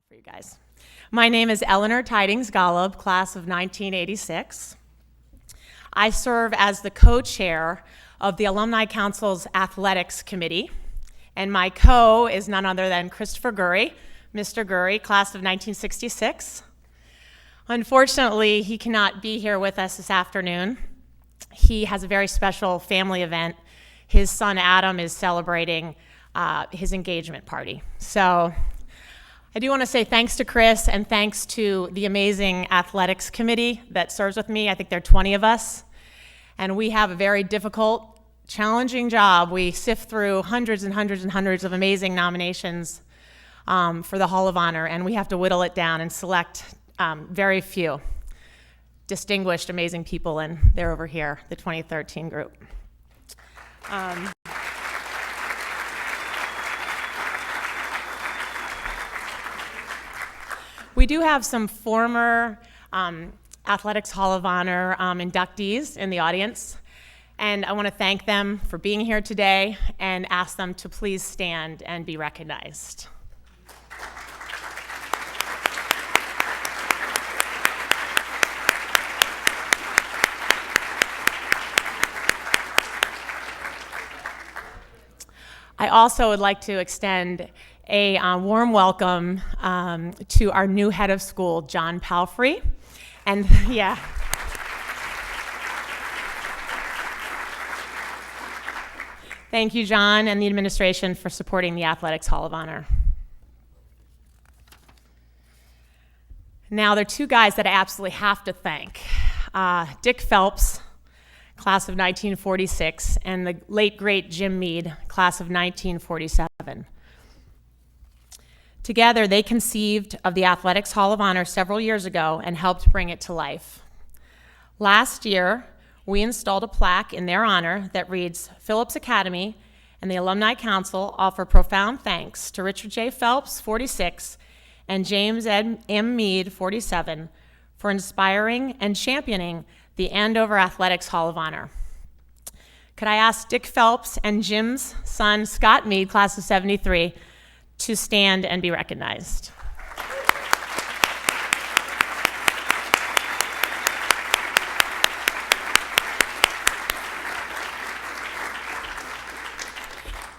For you guys. My name is Eleanor Tidings Golub, class of 1986. I serve as the co-chair of the Alumni Council's Athletics Committee, and my co is none other than Christopher Gurry, Mr. Gurry, class of 1966. Unfortunately, he cannot be here with us this afternoon. He has a very special family event. His son Adam is celebrating his engagement party. So I do want to say thanks to Chris and thanks to the amazing athletics committee that serves with me. I think there are 20 of us. And we have a very difficult, challenging job. We sift through hundreds and hundreds and hundreds of amazing nominations for the Hall of Honor, and we have to whittle it down and select very few distinguished, amazing people, and they're over here, the 2013 group. We do have some former Athletics Hall of Honor inductees in the audience, and I want to thank them for being here today and ask them to please stand and be recognized. I also would like to extend a warm welcome to our new head of school, John Palfrey. And yeah. Thank you, John, and the administration for supporting the Athletics Hall of Honor. Now, there are two guys that I absolutely have to thank. Dick Phelps, class of 1946, and the late, great Jim Meade, class of 1947. Together, they conceived of the Athletics Hall of Honor several years ago and helped bring it to life. Last year, we installed a plaque in their honor that reads, "Phillips Academy and the Alumni Council offer profound thanks to Richard J. Phelps, 46, and James M. Meade, 47, for inspiring and championing the Andover Athletics Hall of Honor." Could I ask Dick Phelps and Jim's son, Scott Meade, class of 73, to stand and be recognized.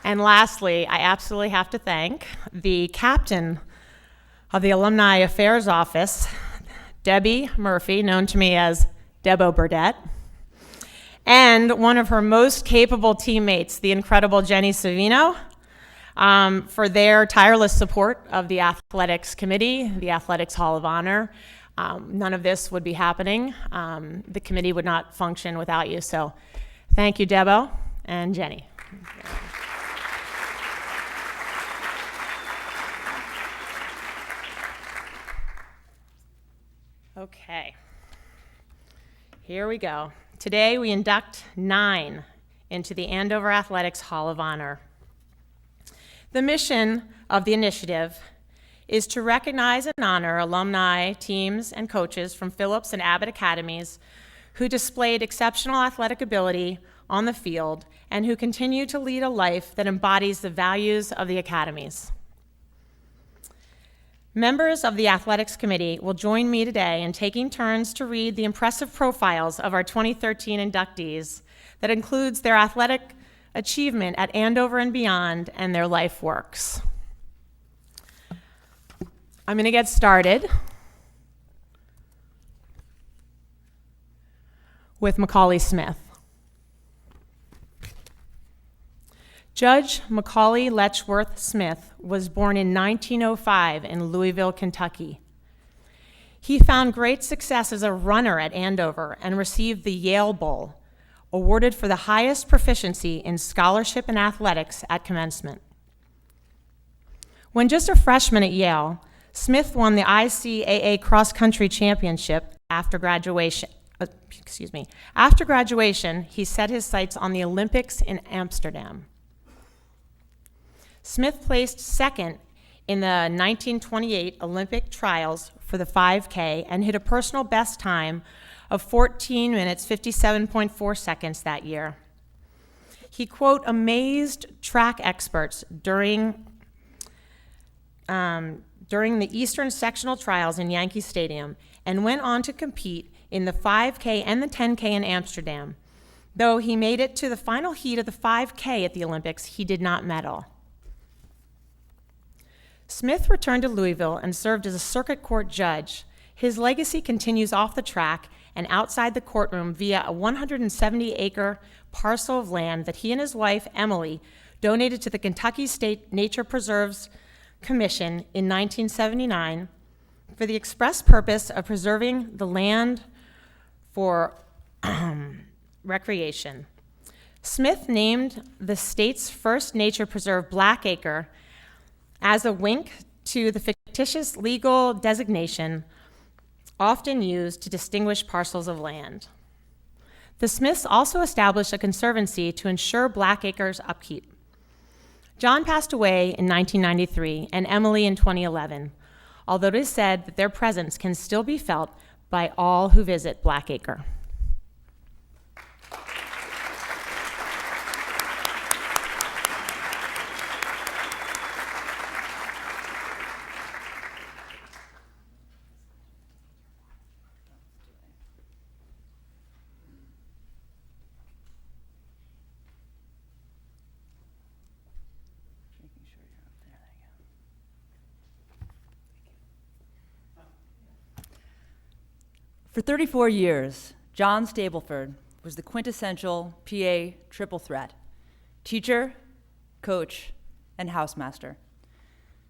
And lastly, I absolutely have to thank the captain of the Alumni Affairs Office, Debbie Murphy, known to me as Debo Burdette, and one of her most capable teammates, the incredible Jenny Savino, for their tireless support of the Athletics Committee, the Athletics Hall of Honor. None of this would be happening. The committee would not function without you. So thank you, Debo and Jenny. Okay, here we go. Today we induct 9 into the Andover Athletics Hall of Honor. The mission of the initiative is to recognize and honor alumni, teams, and coaches from Phillips and Abbott Academies who displayed exceptional athletic ability on the field and who continue to lead a life that embodies the values of the academies. Members of the Athletics Committee will join me today in taking turns to read the impressive profiles of our 2013 inductees that includes their athletic achievement at Andover and beyond and their life works. I'm going to get started with Macaulay Smith. Judge Macaulay Letchworth Smith was born in 1905 in Louisville, Kentucky. He found great success as a runner at Andover and received the Yale Bowl, awarded for the highest proficiency in scholarship and athletics at commencement. When just a freshman at Yale, Smith won the ICAA cross-country championship after graduation. After graduation, he set his sights on the Olympics in Amsterdam. Smith placed second in the 1928 Olympic trials for the 5K and hit a personal best time of 14 minutes, 57.4 seconds that year. He, quote, amazed track experts during during the Eastern Sectional Trials in Yankee Stadium and went on to compete in the 5K and the 10K in Amsterdam. Though he made it to the final heat of the 5K at the Olympics, he did not medal. Smith returned to Louisville and served as a circuit court judge. His legacy continues off the track and outside the courtroom via a 170-acre parcel of land that he and his wife, Emily, donated to the Kentucky State Nature Preserves Commission in 1979 for the express purpose of preserving the land for recreation. Smith named the state's first nature preserve Blackacre as a wink to the fictitious legal designation often used to distinguish parcels of land. The Smiths also established a conservancy to ensure Blackacre's upkeep. John passed away in 1993 and Emily in 2011, although it is said that their presence can still be felt by all who visit Blackacre. For 34 years, John Stableford was the quintessential PA triple threat: teacher, coach, and housemaster.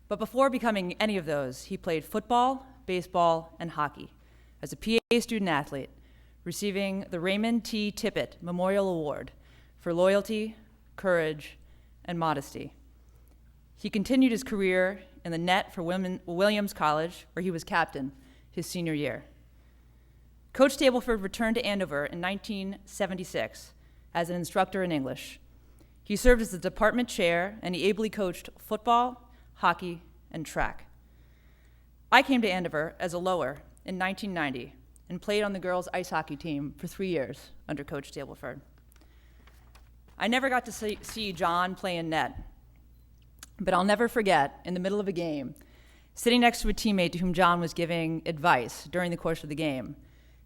But before becoming any of those, he played football, baseball, and hockey as a PA student athlete, receiving the Raymond T. Tippett Memorial Award for loyalty, courage, and modesty. He continued his career in the net for Williams College, where he was captain his senior year. Coach Stableford returned to Andover in 1976 as an instructor in English. He served as the department chair, and he ably coached football, hockey, and track. I came to Andover as a lower in 1990 and played on the girls' ice hockey team for 3 years under Coach Stableford. I never got to see John play in net, but I'll never forget, in the middle of a game, sitting next to a teammate to whom John was giving advice during the course of the game,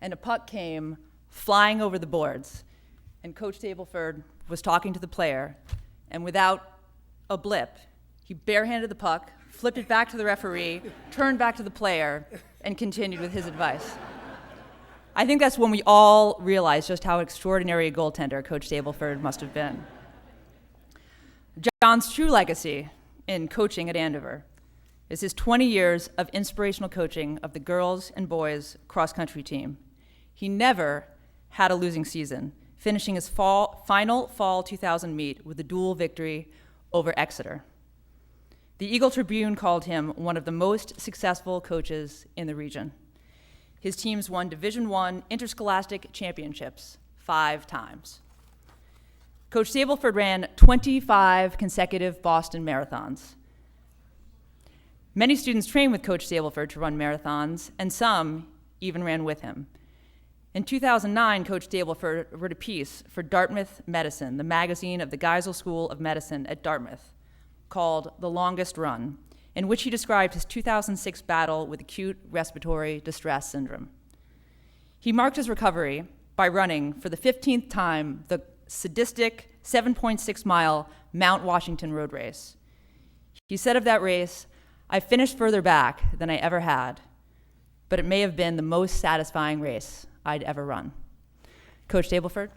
and a puck came flying over the boards, and Coach Stableford was talking to the player, and without a blip, he barehanded the puck, flipped it back to the referee, turned back to the player, and continued with his advice. I think that's when we all realized just how extraordinary a goaltender Coach Stableford must have been. John's true legacy in coaching at Andover is his 20 years of inspirational coaching of the girls and boys cross-country team. He never had a losing season, finishing his final fall 2000 meet with a duel victory over Exeter. The Eagle Tribune called him one of the most successful coaches in the region. His teams won Division I interscholastic championships 5 times. Coach Stableford ran 25 consecutive Boston marathons. Many students trained with Coach Stableford to run marathons, and some even ran with him. In 2009, Coach Stableford wrote a piece for Dartmouth Medicine, the magazine of the Geisel School of Medicine at Dartmouth, called The Longest Run, in which he described his 2006 battle with acute respiratory distress syndrome. He marked his recovery by running, for the 15th time, the sadistic 7.6-mile Mount Washington road race. He said of that race, "I finished further back than I ever had, but it may have been the most satisfying race I'd ever run." Coach Stableford.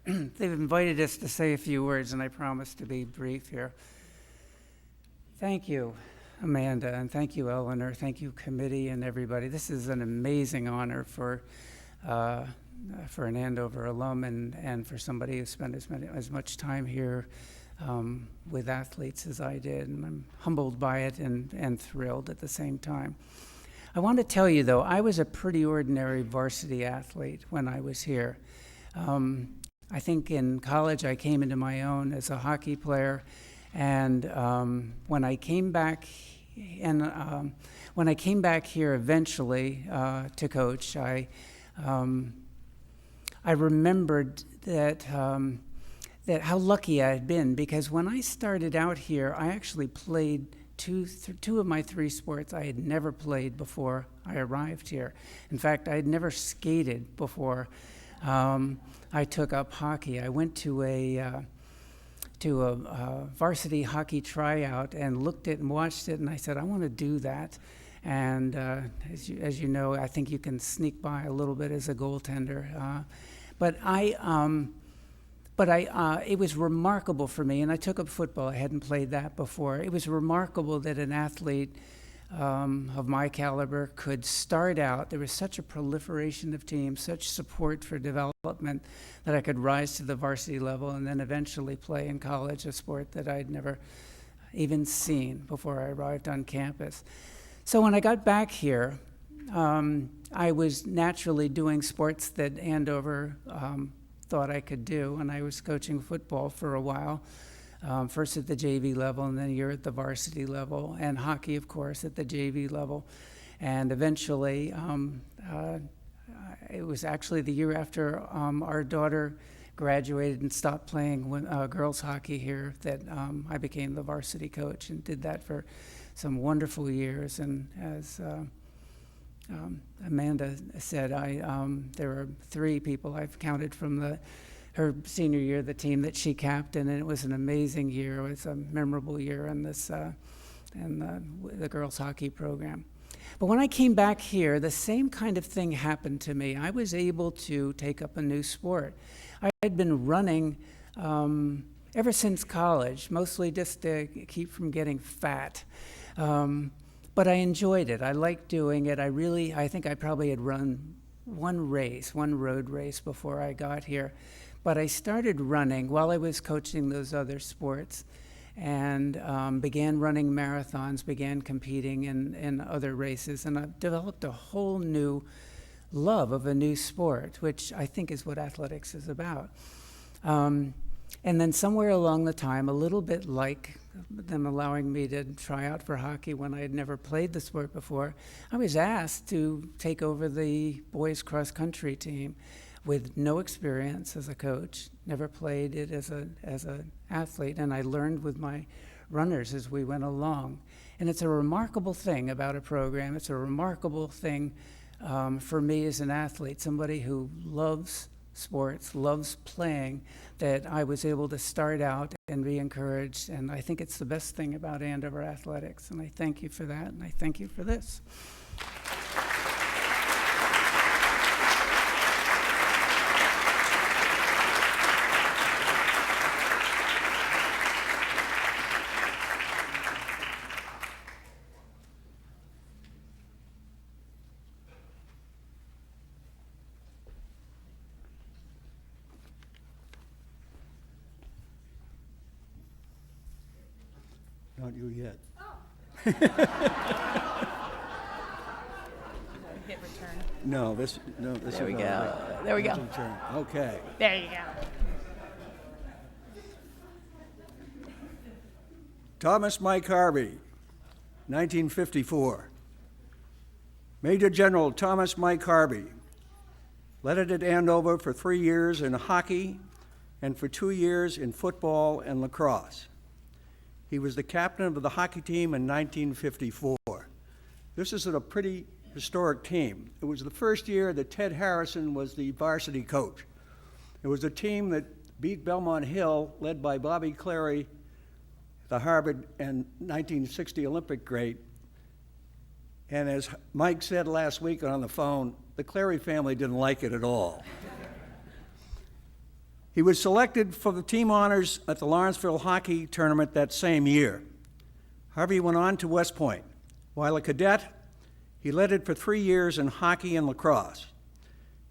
They've invited us to say a few words, and I promise to be brief here. Thank you, Amanda, and thank you, Eleanor. Thank you, committee, and everybody. This is an amazing honor for an Andover alum and for somebody who spent as much time here with athletes as I did. And I'm humbled by it and thrilled at the same time. I want to tell you, though, I was a pretty ordinary varsity athlete when I was here. I think in college I came into my own as a hockey player, and when I came back when I came back here eventually to coach, I remembered that how lucky I had been, because when I started out here, I actually played two of my three sports I had never played before I arrived here. In fact, I had never skated before I took up hockey. I went to a varsity hockey tryout and looked at and watched it, and I said, I want to do that. And as you know, I think you can sneak by a little bit as a goaltender. It was remarkable for me, and I took up football. I hadn't played that before. It was remarkable that an athlete of my caliber could start out. There was such a proliferation of teams, such support for development, that I could rise to the varsity level and then eventually play in college, a sport that I'd never even seen before I arrived on campus. So when I got back here, I was naturally doing sports that Andover thought I could do, and I was coaching football for a while, first at the JV level and then a year at the varsity level, and hockey, of course, at the JV level. And eventually, it was actually the year after our daughter graduated and stopped playing girls hockey here that I became the varsity coach, and did that for some wonderful years. And as Amanda said, there were three people I've counted from her senior year, the team that she captained, and it was an amazing year. It was a memorable year in this the girls hockey program. But when I came back here, the same kind of thing happened to me. I was able to take up a new sport. I had been running ever since college, mostly just to keep from getting fat. But I enjoyed it. I liked doing it. I think I probably had run one road race before I got here. But I started running while I was coaching those other sports, and began running marathons, began competing in other races, and I've developed a whole new love of a new sport, which I think is what athletics is about. And then somewhere along the time, a little bit like them allowing me to try out for hockey when I had never played the sport before, I was asked to take over the boys cross country team with no experience as a coach, never played it as an athlete, and I learned with my runners as we went along. And it's a remarkable thing about a program. It's a remarkable thing for me as an athlete, somebody who loves sports, loves playing, that I was able to start out and be encouraged. And I think it's the best thing about Andover athletics. And I thank you for that, and I thank you for this. Not you yet. Hit return. No, this There is we not go. right. There we go. Return. Okay. There you go. Thomas Mike Harvey, 1954. Major General Thomas Mike Harvey led it at Andover for 3 years in hockey and for 2 years in football and lacrosse. He was the captain of the hockey team in 1954. This is a pretty historic team. It was the first year that Ted Harrison was the varsity coach. It was a team that beat Belmont Hill, led by Bobby Clary, the Harvard and 1960 Olympic great. And as Mike said last week on the phone, the Clary family didn't like it at all. He was selected for the team honors at the Lawrenceville hockey tournament that same year. Harvey went on to West Point. While a cadet, he led it for 3 years in hockey and lacrosse.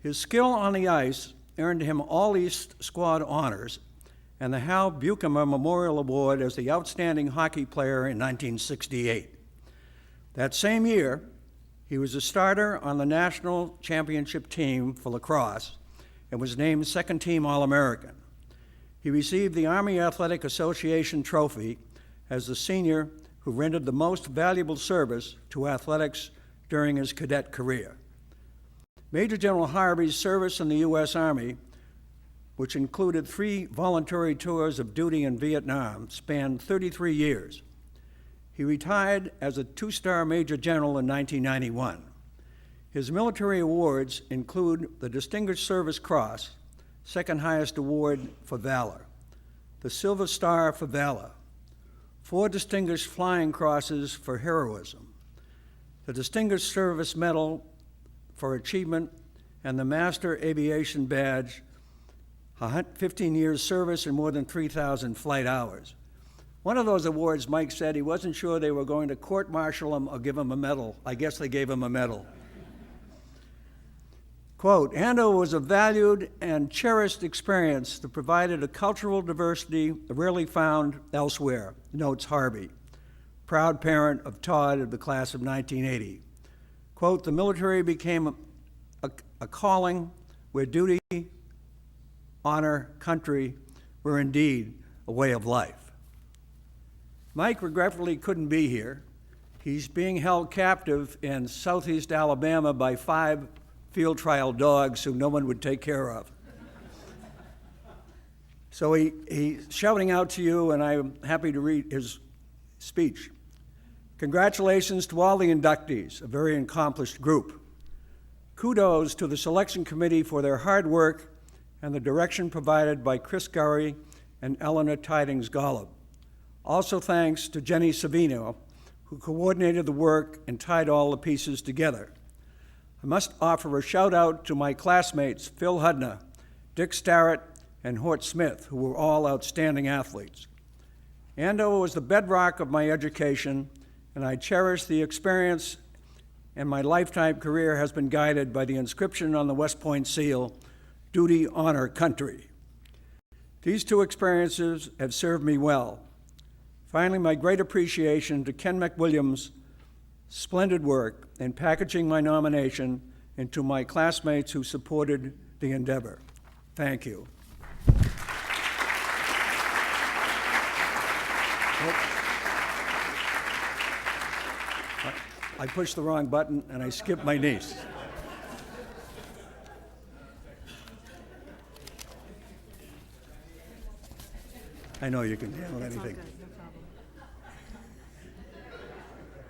His skill on the ice earned him All-East squad honors and the Hal Buchemer Memorial Award as the outstanding hockey player in 1968. That same year, he was a starter on the national championship team for lacrosse and was named second-team All-American. He received the Army Athletic Association trophy as the senior who rendered the most valuable service to athletics during his cadet career. Major General Harvey's service in the U.S. Army, which included 3 voluntary tours of duty in Vietnam, spanned 33 years. He retired as a 2-star Major General in 1991. His military awards include the Distinguished Service Cross, second highest award for valor, the Silver Star for valor, 4 Distinguished Flying Crosses for heroism, the Distinguished Service Medal for achievement, and the Master Aviation Badge, 15 years service and more than 3,000 flight hours. One of those awards, Mike said he wasn't sure they were going to court-martial him or give him a medal. I guess they gave him a medal. Quote, Ando was a valued and cherished experience that provided a cultural diversity rarely found elsewhere, notes Harvey, proud parent of Todd of the class of 1980. Quote, the military became a calling where duty, honor, country were indeed a way of life. Mike regretfully couldn't be here. He's being held captive in southeast Alabama by 5 field trial dogs who no one would take care of. So he's shouting out to you, and I'm happy to read his speech. Congratulations to all the inductees, a very accomplished group. Kudos to the selection committee for their hard work and the direction provided by Chris Gurry and Eleanor Tidings-Golub. Also thanks to Jenny Savino, who coordinated the work and tied all the pieces together. I must offer a shout out to my classmates, Phil Hudna, Dick Starrett, and Hort Smith, who were all outstanding athletes. Ando was the bedrock of my education, and I cherish the experience, and my lifetime career has been guided by the inscription on the West Point seal, Duty, Honor, Country. These 2 experiences have served me well. Finally, my great appreciation to Ken McWilliams' splendid work in packaging my nomination, and to my classmates who supported the endeavor. Thank you. I pushed the wrong button and I skipped my niece. I know you can handle anything.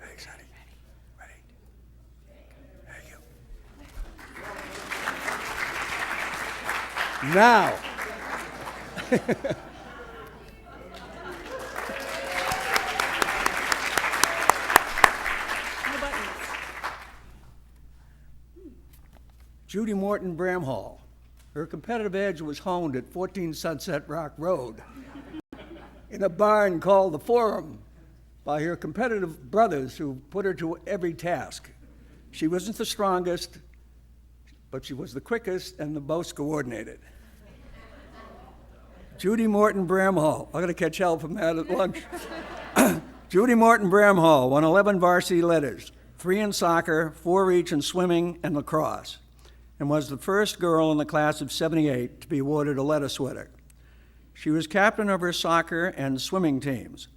Thanks, honey. Ready? Thank you. Now. Judy Morton Bramhall. Her competitive edge was honed at 14 Sunset Rock Road in a barn called the Forum by her competitive brothers who put her to every task. She wasn't the strongest, but she was the quickest and the most coordinated. Judy Morton Bramhall. I'm going to catch hell from that at lunch. Judy Morton Bramhall won 11 varsity letters, 3 in soccer, 4 each in swimming and lacrosse, and was the first girl in the class of 78 to be awarded a letter sweater. She was captain of her soccer and swimming teams,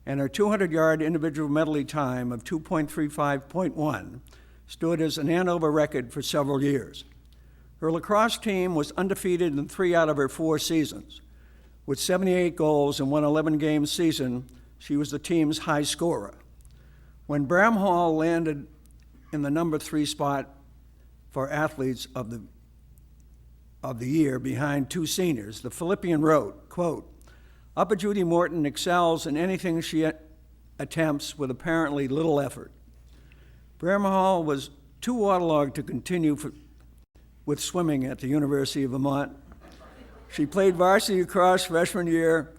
and her 200-yard individual medley time of 2.35.1 stood as an Andover record for several years. Her lacrosse team was undefeated in 3 out of her 4 seasons. With 78 goals in one 11-game season, she was the team's high scorer. When Bramhall landed in the number 3 spot for athletes of the year behind 2 seniors, the Philippian wrote, quote, Upper Judy Morton excels in anything she attempts with apparently little effort. Bramhall was too waterlogged to continue with swimming at the University of Vermont. She played varsity lacrosse freshman year,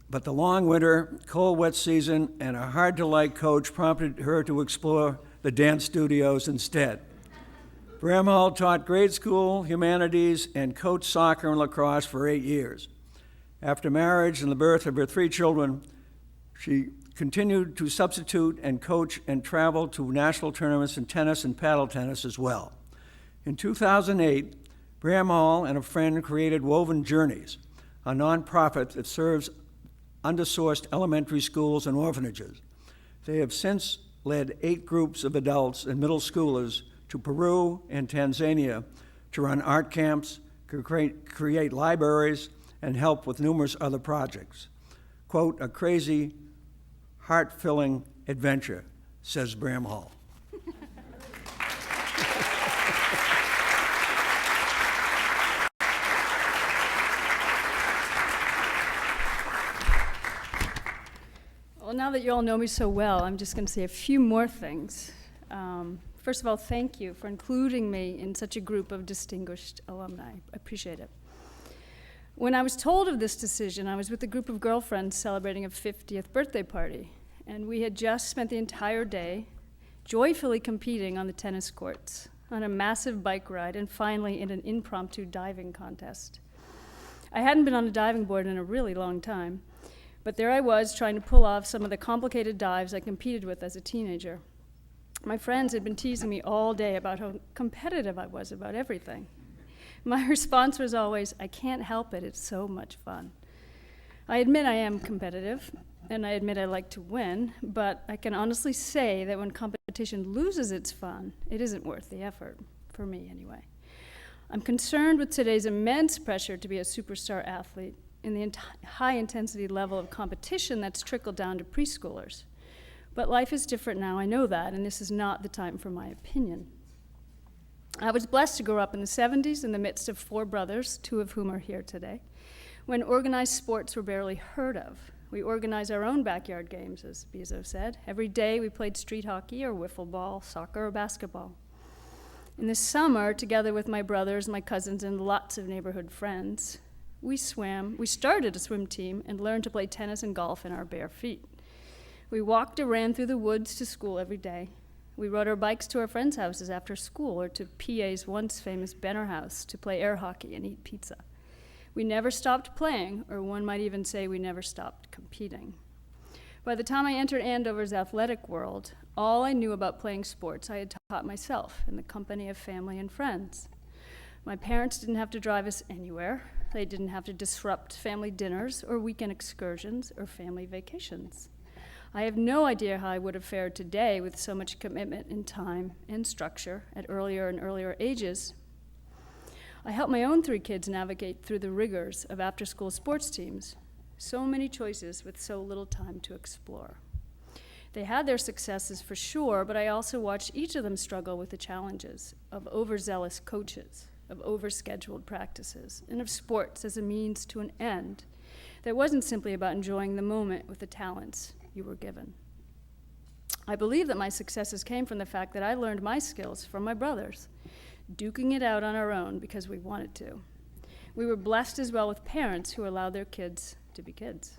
but the long winter, cold, wet season, and a hard-to-like coach prompted her to explore the dance studios instead. Bramhall taught grade school, humanities, and coached soccer and lacrosse for 8 years. After marriage and the birth of her 3 children, she continued to substitute and coach and travel to national tournaments in tennis and paddle tennis as well. In 2008, Bramhall and a friend created Woven Journeys, a nonprofit that serves undersourced elementary schools and orphanages. They have since led 8 groups of adults and middle schoolers to Peru and Tanzania to run art camps, create libraries, and help with numerous other projects. Quote, a crazy, heart-filling adventure, says Bramhall. Well, now that you all know me so well, I'm just going to say a few more things. First of all, thank you for including me in such a group of distinguished alumni. I appreciate it. When I was told of this decision, I was with a group of girlfriends celebrating a 50th birthday party, and we had just spent the entire day joyfully competing on the tennis courts, on a massive bike ride, and finally in an impromptu diving contest. I hadn't been on a diving board in a really long time, but there I was trying to pull off some of the complicated dives I competed with as a teenager. My friends had been teasing me all day about how competitive I was about everything. My response was always, I can't help it, it's so much fun. I admit I am competitive, and I admit I like to win, but I can honestly say that when competition loses its fun, it isn't worth the effort, for me anyway. I'm concerned with today's immense pressure to be a superstar athlete in the high-intensity level of competition that's trickled down to preschoolers. But life is different now, I know that, and this is not the time for my opinion. I was blessed to grow up in the 70s in the midst of 4 brothers, 2 of whom are here today, when organized sports were barely heard of. We organized our own backyard games, as Bezo said. Every day we played street hockey or wiffle ball, soccer or basketball. In the summer, together with my brothers, my cousins, and lots of neighborhood friends, we swam. We started a swim team and learned to play tennis and golf in our bare feet. We walked or ran through the woods to school every day. We rode our bikes to our friends' houses after school or to PA's once famous Benner house to play air hockey and eat pizza. We never stopped playing, or one might even say we never stopped competing. By the time I entered Andover's athletic world, all I knew about playing sports I had taught myself in the company of family and friends. My parents didn't have to drive us anywhere. They didn't have to disrupt family dinners or weekend excursions or family vacations. I have no idea how I would have fared today with so much commitment in time and structure at earlier and earlier ages. I helped my own 3 kids navigate through the rigors of after-school sports teams. So many choices with so little time to explore. They had their successes for sure, but I also watched each of them struggle with the challenges of overzealous coaches, of overscheduled practices, and of sports as a means to an end that wasn't simply about enjoying the moment with the talents you were given. I believe that my successes came from the fact that I learned my skills from my brothers, duking it out on our own because we wanted to. We were blessed as well with parents who allowed their kids to be kids.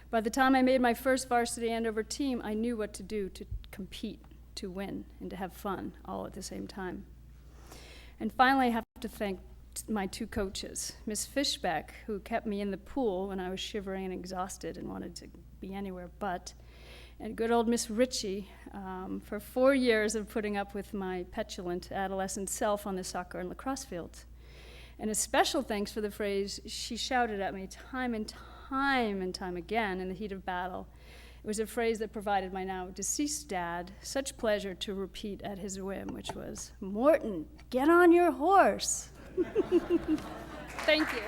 By the time I made my first varsity Andover team, I knew what to do to compete, to win, and to have fun all at the same time. And finally, I have to thank my 2 coaches, Miss Fishbeck, who kept me in the pool when I was shivering and exhausted and wanted to be anywhere but, and good old Miss Ritchie for 4 years of putting up with my petulant adolescent self on the soccer and lacrosse fields. And a special thanks for the phrase she shouted at me time and time again in the heat of battle. It was a phrase that provided my now deceased dad such pleasure to repeat at his whim, which was, "Morton, get on your horse." Thank you.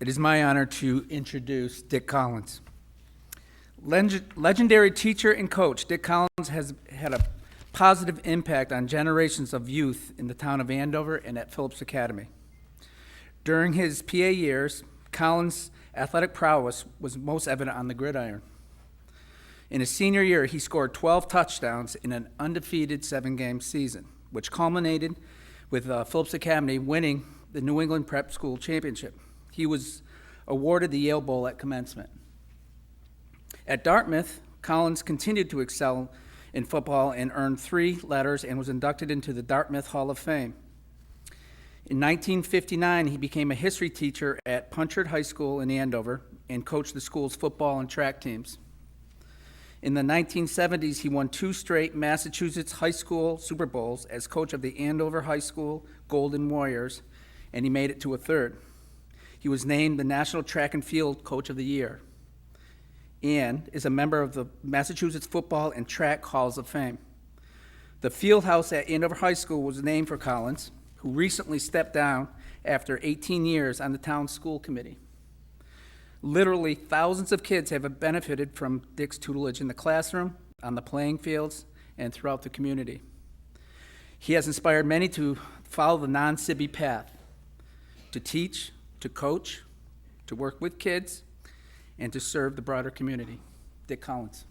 It is my honor to introduce Dick Collins. Legendary teacher and coach, Dick Collins has had a positive impact on generations of youth in the town of Andover and at Phillips Academy. During his PA years, Collins' athletic prowess was most evident on the gridiron. In his senior year, he scored 12 touchdowns in an undefeated 7-game season, which culminated with Phillips Academy winning the New England Prep School Championship. He was awarded the Yale Bowl at commencement. At Dartmouth, Collins continued to excel in football and earned 3 letters and was inducted into the Dartmouth Hall of Fame. In 1959, he became a history teacher at Punchard High School in Andover and coached the school's football and track teams. In the 1970s, he won 2 straight Massachusetts high school Super Bowls as coach of the Andover High School Golden Warriors, and he made it to a 3rd. He was named the National Track and Field Coach of the Year and is a member of the Massachusetts Football and Track Halls of Fame. The field house at Andover High School was named for Collins, who recently stepped down after 18 years on the town school committee. Literally, thousands of kids have benefited from Dick's tutelage in the classroom, on the playing fields, and throughout the community. He has inspired many to follow the non-SIBI path, to teach, to coach, to work with kids, and to serve the broader community. Dick Collins.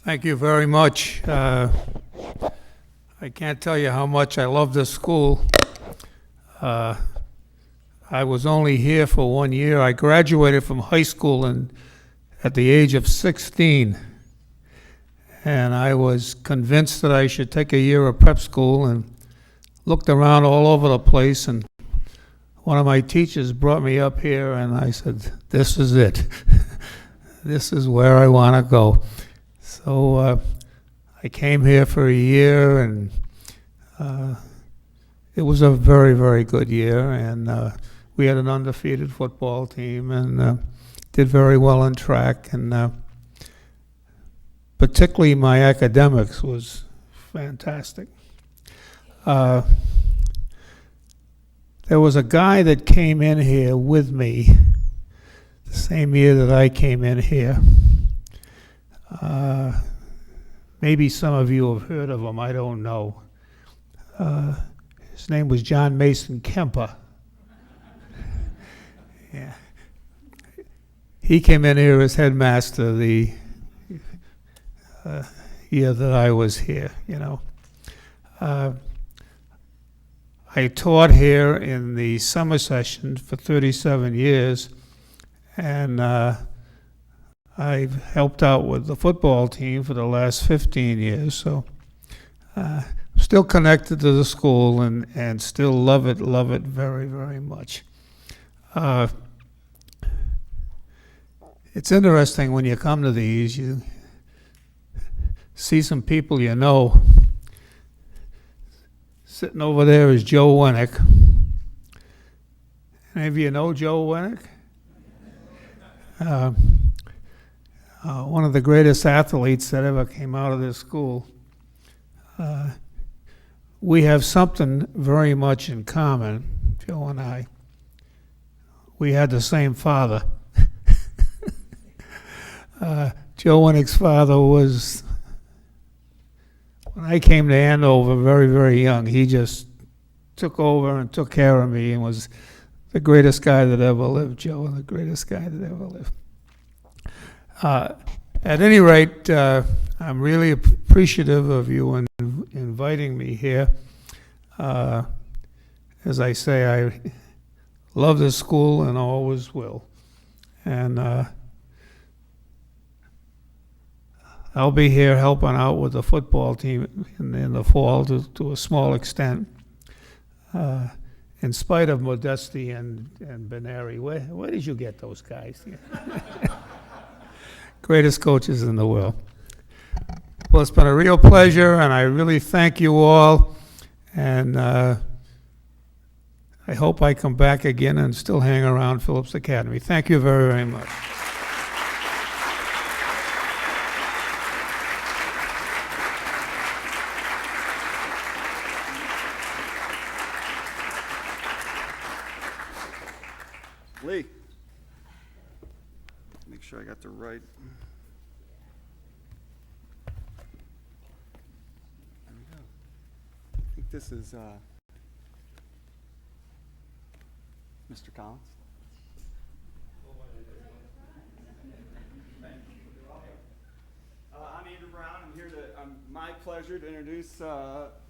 Thank you very much. I can't tell you how much I love this school. I was only here for 1 year. I graduated from high school at the age of 16. And I was convinced that I should take a year of prep school and looked around all over the place. And one of my teachers brought me up here and I said, this is it. This is where I want to go. So I came here for a year, and it was a very, very good year. And we had an undefeated football team and did very well in track. And particularly my academics was fantastic. There was a guy that came in here with me the same year that I came in here. Maybe some of you have heard of him, I don't know. His name was John Mason Kemper. Yeah. He came in here as headmaster the year that I was here, you know. I taught here in the summer session for 37 years, and I've helped out with the football team for the last 15 years, so still connected to the school and still love it very, very much. It's interesting when you come to these, you see some people you know. Sitting over there is Joe Winnick. Any of you know Joe Winnick? One of the greatest athletes that ever came out of this school. We have something very much in common, Joe and I. We had the same father. Joe Winnick's father was, when I came to Andover very, very young, he just took over and took care of me and was the greatest guy that ever lived, Joe, the greatest guy that ever lived. At any rate, I'm really appreciative of you inviting me here. As I say, I love this school and always will. And I'll be here helping out with the football team in the fall to a small extent. In spite of Modesti and Benary. Where did you get those guys? Greatest coaches in the world. Well, it's been a real pleasure, and I really thank you all. And I hope I come back again and still hang around Phillips Academy. Thank you very, very much. Lee. Make sure I got the right. There we go. I think this is Mr. Collins. I'm Andrew Brown. I'm here to my pleasure to introduce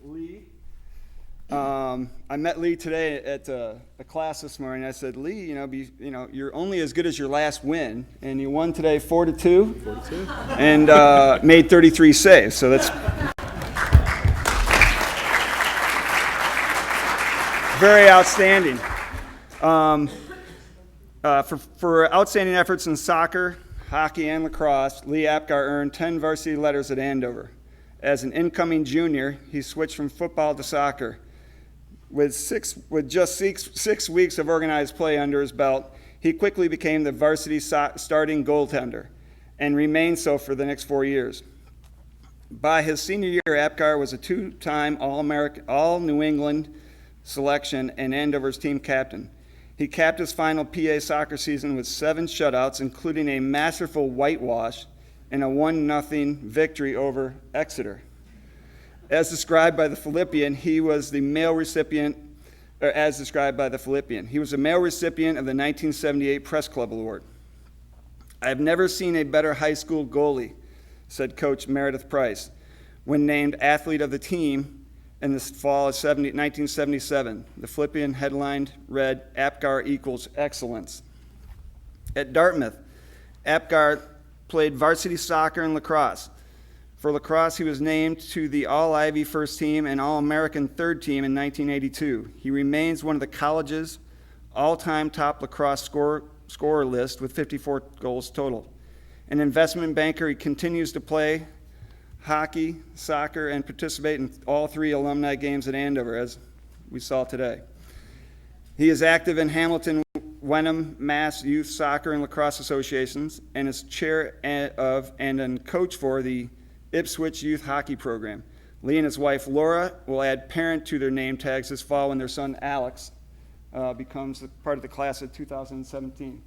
Lee. I met Lee today at a class this morning. I said, Lee, you're only as good as your last win, and you won today 4-2. 4-2. And made 33 saves. So that's very outstanding. For outstanding efforts in soccer, hockey, and lacrosse, Lee Apgar earned 10 varsity letters at Andover. As an incoming junior, he switched from football to soccer. With just six weeks of organized play under his belt, he quickly became the varsity starting goaltender and remained so for the next 4 years. By his senior year, Apgar was a two-time All-American, All-New England selection and Andover's team captain. He capped his final PA soccer season with 7 shutouts, including a masterful whitewash and a 1-0 victory over Exeter. As described by the Philippian, he was the male recipient of the 1978 Press Club Award. I have never seen a better high school goalie, said Coach Meredith Price, when named athlete of the team in the fall of 1977. The Philippian headline read, Apgar equals excellence. At Dartmouth, Apgar played varsity soccer and lacrosse. For lacrosse, he was named to the All-Ivy first team and All-American third team in 1982. He remains one of the college's all-time top lacrosse scorer list with 54 goals total. An investment banker, he continues to play hockey, soccer, and participate in all 3 alumni games at Andover, as we saw today. He is active in Hamilton, Wenham, Mass Youth Soccer and Lacrosse Associations, and is chair of and coach for the Ipswich Youth Hockey Program. Lee and his wife Laura will add parent to their name tags this fall when their son Alex becomes part of the class of 2017.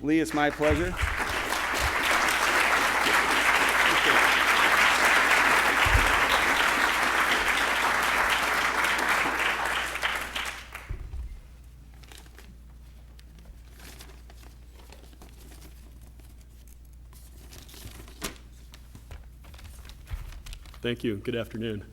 Lee, it's my pleasure. Thank you. Good afternoon.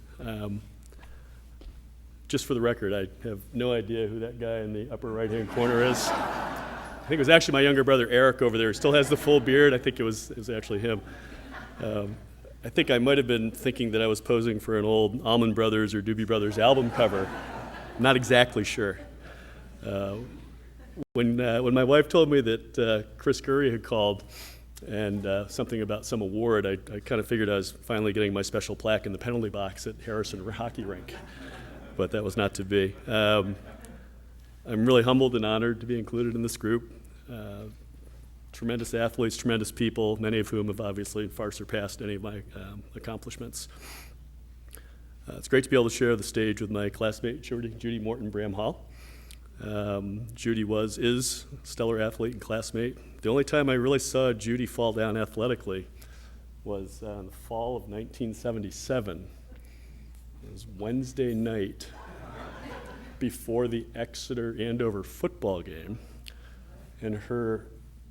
Just for the record, I have no idea who that guy in the upper right-hand corner is. I think it was actually my younger brother Eric over there. He still has the full beard. I think it was actually him. I think I might have been thinking that I was posing for an old Allman Brothers or Doobie Brothers album cover. Not exactly sure. When my wife told me that Chris Curry had called and something about some award, I kind of figured I was finally getting my special plaque in the penalty box at Harrison Hockey Rink, but that was not to be. I'm really humbled and honored to be included in this group. Tremendous athletes, tremendous people, many of whom have obviously far surpassed any of my accomplishments. It's great to be able to share the stage with my classmate, Judy Morton Bramhall. Judy is a stellar athlete and classmate. The only time I really saw Judy fall down athletically was in the fall of 1977. It was Wednesday night before the Exeter-Andover football game, and her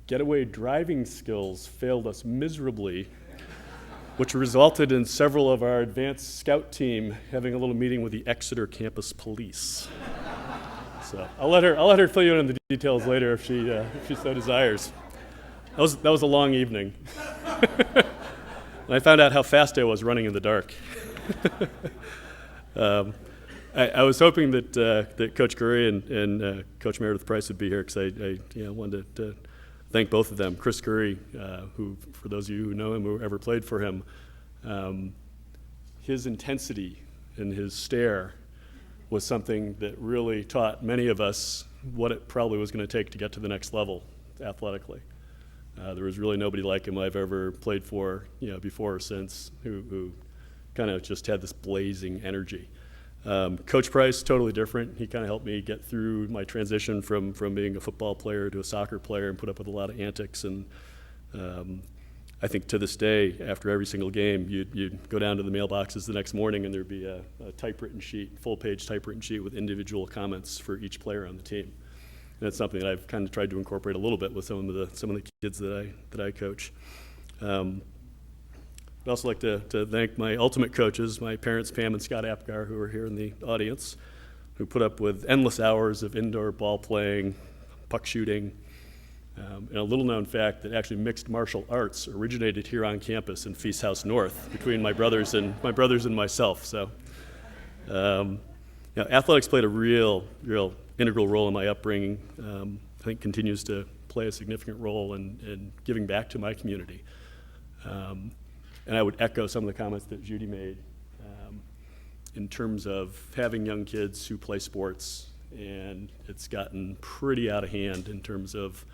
getaway driving skills failed us miserably, which resulted in several of our advanced scout team having a little meeting with the Exeter campus police. So I'll let her fill you in on the details later if she so desires. That was a long evening. And I found out how fast I was running in the dark. I was hoping that Coach Curry and Coach Meredith Price would be here because I wanted to thank both of them. Chris Curry, who, for those of you who know him or ever played for him, his intensity and his stare was something that really taught many of us what it probably was going to take to get to the next level athletically. There was really nobody like him I've ever played for, before or since, who kind of just had this blazing energy. Coach Price, totally different. He kind of helped me get through my transition from being a football player to a soccer player and put up with a lot of antics. And I think to this day, after every single game, you'd go down to the mailboxes the next morning and there'd be a typewritten sheet, full-page typewritten sheet with individual comments for each player on the team. And that's something that I've kind of tried to incorporate a little bit with some of the kids that I coach. But I'd also like to thank my ultimate coaches, my parents, Pam and Scott Apgar, who are here in the audience, who put up with endless hours of indoor ball playing, puck shooting, and a little-known fact that actually mixed martial arts originated here on campus in Feast House North between my brothers and myself. So, athletics played a real integral role in my upbringing. I think continues to play a significant role in giving back to my community. And I would echo some of the comments that Judy made in terms of having young kids who play sports, and it's gotten pretty out of hand in terms of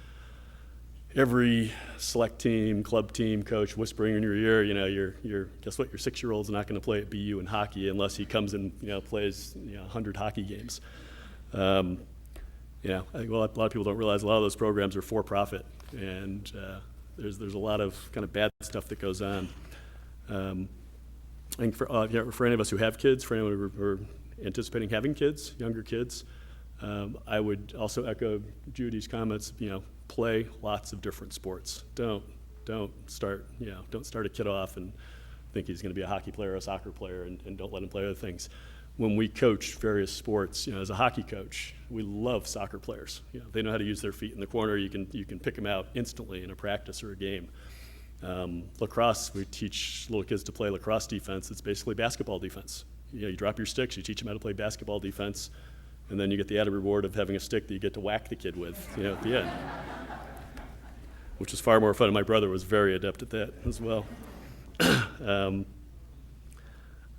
every select team, club team coach whispering in your ear, you're guess what, your 6-year-old's not going to play at BU in hockey unless he comes and plays 100 hockey games. I think a lot of people don't realize a lot of those programs are for profit, and there's a lot of kind of bad stuff that goes on. I think for any of us who have kids, for anyone who are anticipating having kids, younger kids, I would also echo Judy's comments. Play lots of different sports. Don't start a kid off and think he's going to be a hockey player or a soccer player, and don't let him play other things. When we coach various sports, as a hockey coach, we love soccer players. They know how to use their feet in the corner. You can pick them out instantly in a practice or a game. Lacrosse, we teach little kids to play lacrosse defense. It's basically basketball defense. You drop your sticks, you teach them how to play basketball defense, and then you get the added reward of having a stick that you get to whack the kid with, at the end, which is far more fun. And my brother was very adept at that as well.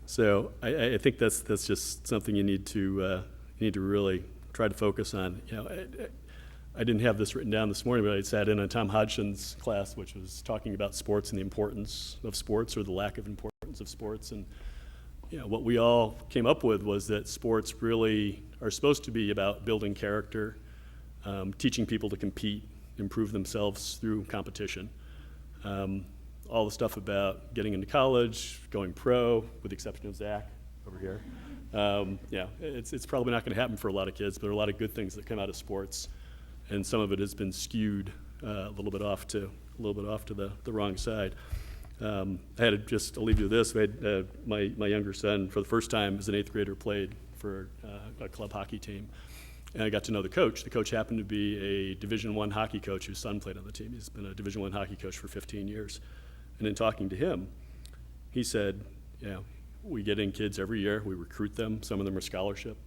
So I think that's just something you need to really try to focus on. I didn't have this written down this morning, but I sat in on Tom Hodgson's class, which was talking about sports and the importance of sports, or the lack of importance of sports. And what we all came up with was that sports really are supposed to be about building character, teaching people to compete, improve themselves through competition. All the stuff about getting into college, going pro, with the exception of Zach over here. It's probably not going to happen for a lot of kids, but there are a lot of good things that come out of sports, and some of it has been skewed a little bit off to the wrong side. I'll leave you with this. My younger son, for the first time as an 8th grader, played for a club hockey team. And I got to know the coach. The coach happened to be a Division I hockey coach whose son played on the team. He's been a Division I hockey coach for 15 years. And in talking to him, he said, we get in kids every year. We recruit them. Some of them are scholarship.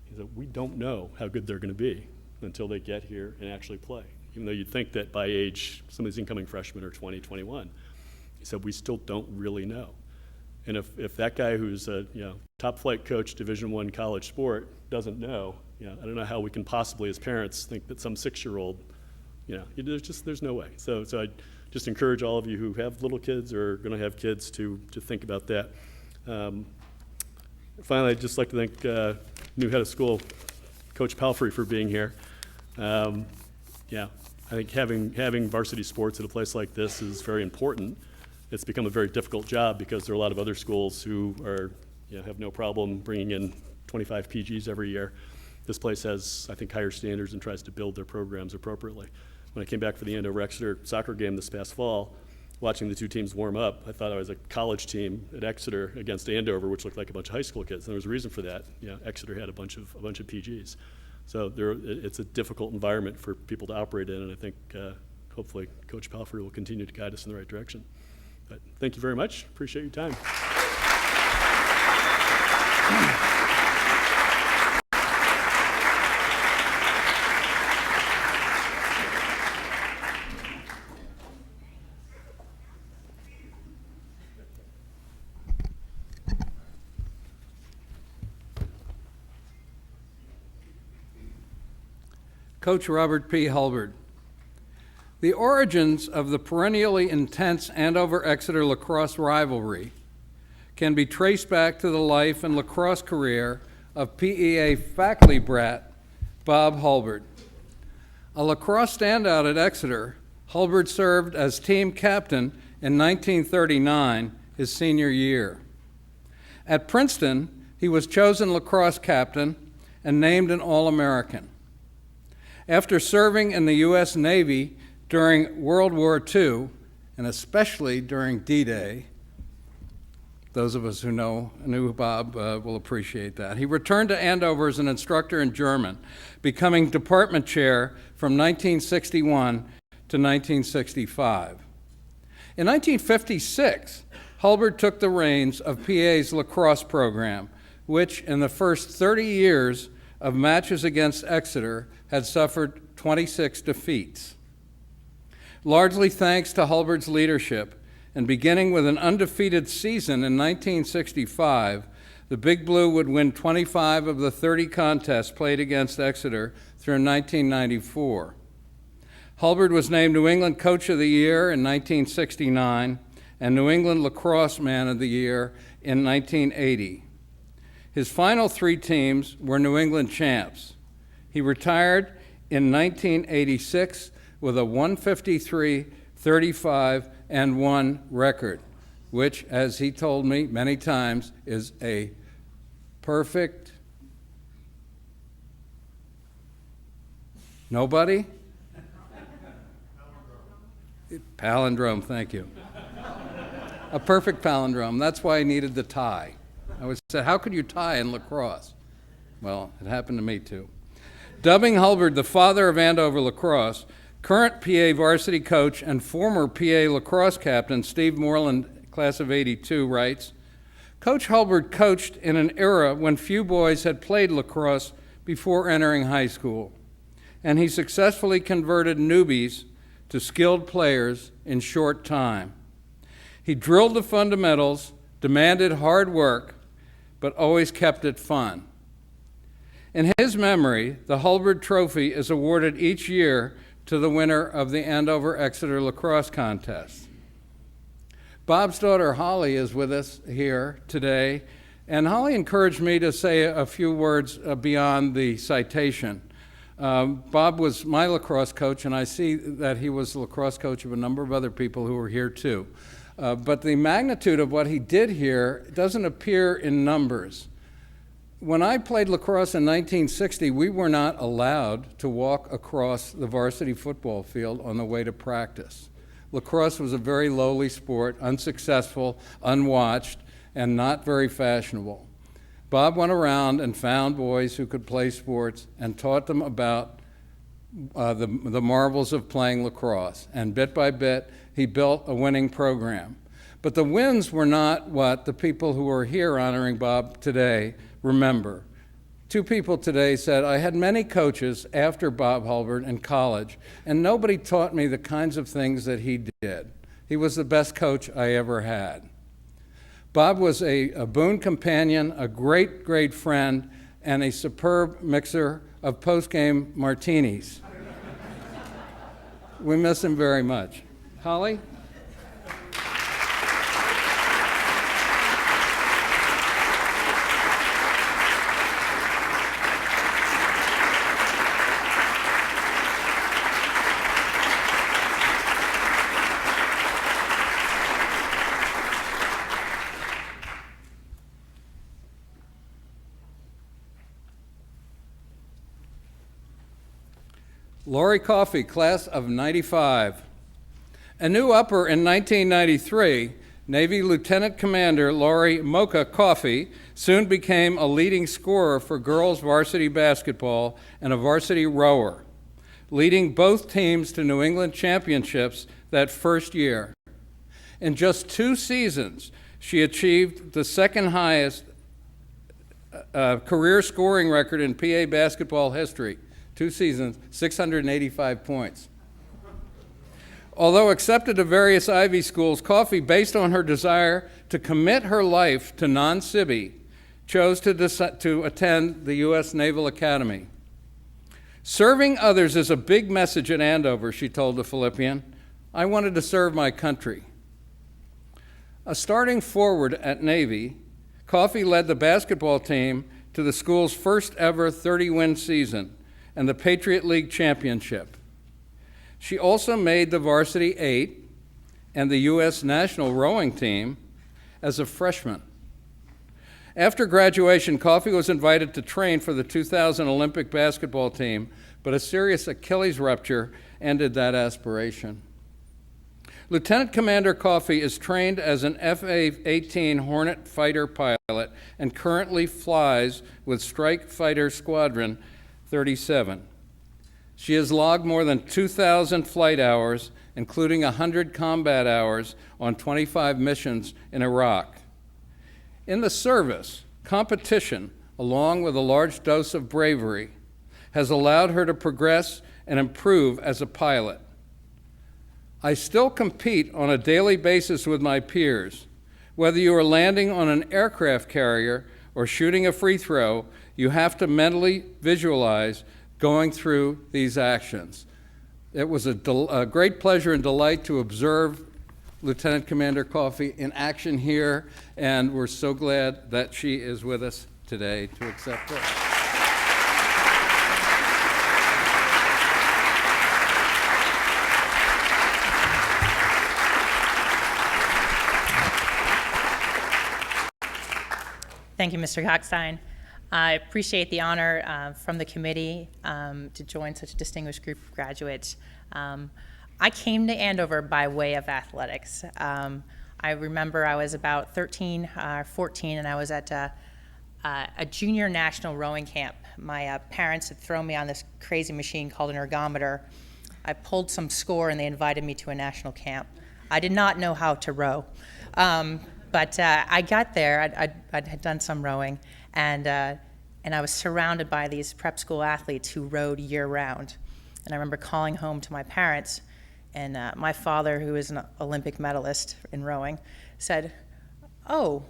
He said, we don't know how good they're going to be until they get here and actually play. Even though you'd think that by age, some of these incoming freshmen are 20, 21. He said, we still don't really know. And if that guy who's a top flight coach, Division I college sport, doesn't know, I don't know how we can possibly, as parents, think that some 6-year-old, there's no way. So I just encourage all of you who have little kids or are going to have kids to think about that. Finally, I'd just like to thank new head of school, Coach Palfrey, for being here. I think having varsity sports at a place like this is very important. It's become a very difficult job because there are a lot of other schools who are, have no problem bringing in 25 PGs every year. This place has, I think, higher standards and tries to build their programs appropriately. When I came back for the Andover-Exeter soccer game this past fall, watching the two teams warm up, I thought I was a college team at Exeter against Andover, which looked like a bunch of high school kids. And there was a reason for that. Exeter had a bunch of PGs. So it's a difficult environment for people to operate in, and I think hopefully Coach Palfrey will continue to guide us in the right direction. But thank you very much. Appreciate your time. Coach Robert P. Hulbert. The origins of the perennially intense Andover-Exeter lacrosse rivalry can be traced back to the life and lacrosse career of PEA faculty brat Bob Hulbert. A lacrosse standout at Exeter, Hulbert served as team captain in 1939, his senior year. At Princeton, he was chosen lacrosse captain and named an All-American. After serving in the U.S. Navy during World War II, and especially during D-Day, Those of us who knew Bob will appreciate that. He returned to Andover as an instructor in German, becoming department chair from 1961 to 1965. In 1956, Hulbert took the reins of PA's lacrosse program, which in the first 30 years of matches against Exeter had suffered 26 defeats. Largely thanks to Hulbert's leadership, and beginning with an undefeated season in 1965, the Big Blue would win 25 of the 30 contests played against Exeter through 1994. Hulbert was named New England Coach of the Year in 1969 and New England Lacrosse Man of the Year in 1980. His final 3 teams were New England champs. He retired in 1986 with a 153, 35, and 1 record, which, as he told me many times, is a perfect nobody? Palindrome, thank you. A perfect palindrome. That's why I needed the tie. I was said, how could you tie in lacrosse? Well, it happened to me too. Dubbing Hulbert the father of Andover lacrosse, current PA varsity coach and former PA lacrosse captain Steve Moreland, class of '82, writes, Coach Hulbert coached in an era when few boys had played lacrosse before entering high school, and he successfully converted newbies to skilled players in short time. He drilled the fundamentals, demanded hard work, but always kept it fun. In his memory, the Hulbert Trophy is awarded each year to the winner of the Andover-Exeter lacrosse contest. Bob's daughter Holly is with us here today, and Holly encouraged me to say a few words beyond the citation. Bob was my lacrosse coach, and I see that he was the lacrosse coach of a number of other people who were here too. But the magnitude of what he did here doesn't appear in numbers. When I played lacrosse in 1960, we were not allowed to walk across the varsity football field on the way to practice. Lacrosse was a very lowly sport, unsuccessful, unwatched, and not very fashionable. Bob went around and found boys who could play sports and taught them about the marvels of playing lacrosse. And bit by bit, he built a winning program. But the wins were not what the people who are here honoring Bob today remember. 2 people today said, I had many coaches after Bob Hulbert in college, and nobody taught me the kinds of things that he did. He was the best coach I ever had. Bob was a boon companion, a great, great friend, and a superb mixer of post-game martinis. We miss him very much. Holly? Lori Coffey, class of '95. A new upper in 1993, Navy Lieutenant Commander Lori Mocha Coffey soon became a leading scorer for girls varsity basketball and a varsity rower, leading both teams to New England championships that first year. In just 2 seasons, she achieved the second highest career scoring record in PA basketball history. 2 seasons, 685 points. Although accepted to various Ivy schools, Coffey, based on her desire to commit her life to non-Sibby, chose to attend the U.S. Naval Academy. Serving others is a big message at Andover, she told the Philippian. I wanted to serve my country. A starting forward at Navy, Coffey led the basketball team to the school's first ever 30-win season and the Patriot League championship. She also made the varsity 8 and the U.S. national rowing team as a freshman. After graduation, Coffey was invited to train for the 2000 Olympic basketball team, but a serious Achilles rupture ended that aspiration. Lieutenant Commander Coffey is trained as an F-18 Hornet fighter pilot and currently flies with Strike Fighter Squadron 37. She has logged more than 2,000 flight hours, including 100 combat hours on 25 missions in Iraq. In the service, competition, along with a large dose of bravery, has allowed her to progress and improve as a pilot. I still compete on a daily basis with my peers. Whether you are landing on an aircraft carrier or shooting a free throw, you have to mentally visualize going through these actions. It was a great pleasure and delight to observe Lieutenant Commander Coffey in action here, and we're so glad that she is with us today to accept this. Thank you, Mr. Cockstein. I appreciate the honor from the committee to join such a distinguished group of graduates. I came to Andover by way of athletics. I remember I was about 13, 14, and I was at a junior national rowing camp. My parents had thrown me on this crazy machine called an ergometer. I pulled some score and they invited me to a national camp. I did not know how to row. But I got there, I had done some rowing, and I was surrounded by these prep school athletes who rowed year-round. And I remember calling home to my parents, and my father, who is an Olympic medalist in rowing, said, "Oh,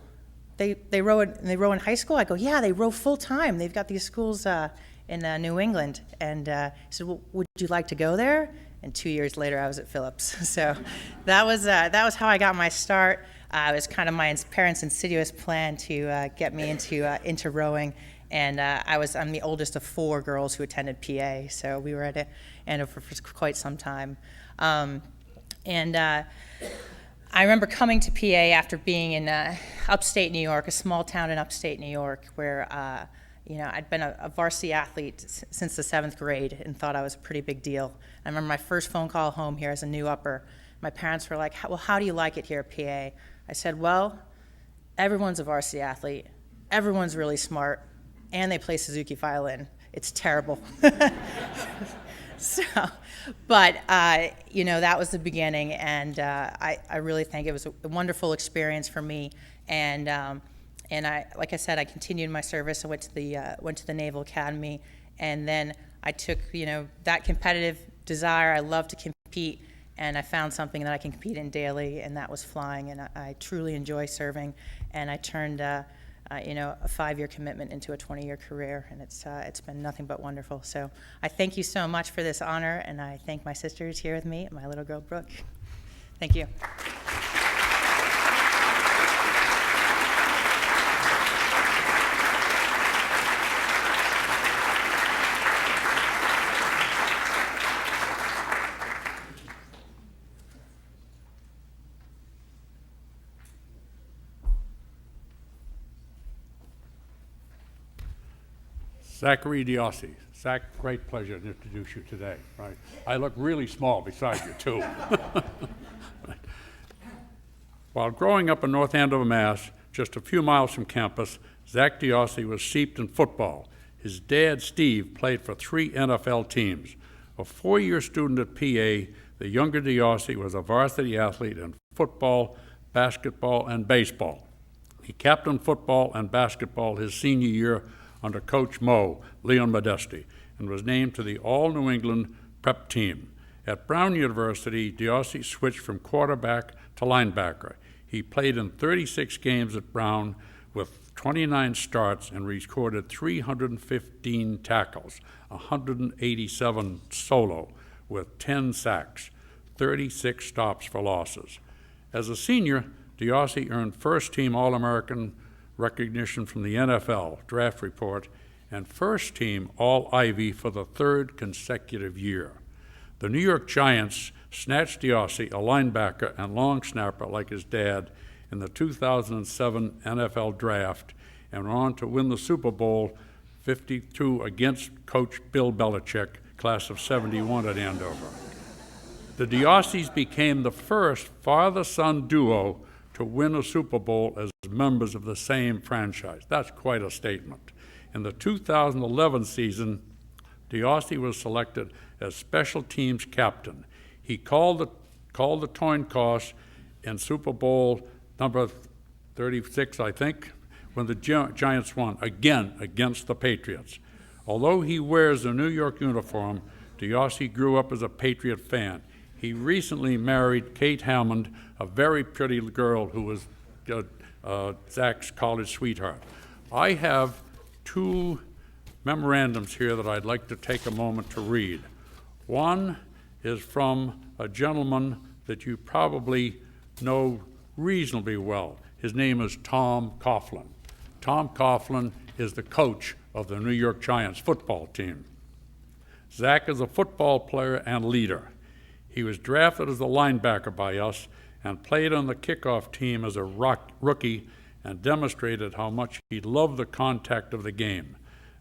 they row in high school?" I go, "Yeah, they row full-time. They've got these schools in New England." And he said, "Well, would you like to go there?" And 2 years later, I was at Phillips. So that was how I got my start. It was kind of my parents' insidious plan to get me into rowing, and I'm the oldest of 4 girls who attended PA, so we were at Andover for quite some time. I remember coming to PA after being in upstate New York, a small town in upstate New York, where I'd been a varsity athlete since the 7th grade and thought I was a pretty big deal. I remember my first phone call home here as a new upper. My parents were like, "Well, how do you like it here at PA?" I said, "Well, everyone's a varsity athlete, everyone's really smart, and they play Suzuki violin. It's terrible." But that was the beginning, and I really think it was a wonderful experience for me. And like I said, I continued my service. I went to the Naval Academy, and then I took that competitive desire. I love to compete. And I found something that I can compete in daily, and that was flying. And I truly enjoy serving. And I turned, a 5-year commitment into a 20-year career, and it's been nothing but wonderful. So I thank you so much for this honor, and I thank my sisters here with me, and my little girl Brooke. Thank you. Zachary Diossi. Zach, great pleasure to introduce you today. Right, I look really small beside you too. Right. While growing up in North Andover, Mass., just a few miles from campus, Zach Diossi was steeped in football. His dad, Steve, played for 3 NFL teams. A 4-year student at PA, the younger Diossi was a varsity athlete in football, basketball, and baseball. He captained football and basketball his senior year under Coach Mo, Leon Modesti, and was named to the All-New England prep team. At Brown University, Diossi switched from quarterback to linebacker. He played in 36 games at Brown with 29 starts and recorded 315 tackles, 187 solo, with 10 sacks, 36 stops for losses. As a senior, Diossi earned first-team All-American recognition from the NFL draft report and first-team All-Ivy for the 3rd consecutive year. The New York Giants snatched Diossi, a linebacker and long snapper like his dad, in the 2007 NFL draft and went on to win the Super Bowl 52 against Coach Bill Belichick, class of '71 at Andover. The Diossis became the first father-son duo to win a Super Bowl as members of the same franchise. That's quite a statement. In the 2011 season, Diossi was selected as special teams captain. He called the coin toss in Super Bowl number 36, I think, when the Giants won, again against the Patriots. Although he wears a New York uniform, Diossi grew up as a Patriot fan. He recently married Kate Hammond, a very pretty girl who was Zach's college sweetheart. I have two memorandums here that I'd like to take a moment to read. One is from a gentleman that you probably know reasonably well. His name is Tom Coughlin. Tom Coughlin is the coach of the New York Giants football team. Zach is a football player and leader. He was drafted as a linebacker by us and played on the kickoff team as a rookie and demonstrated how much he loved the contact of the game.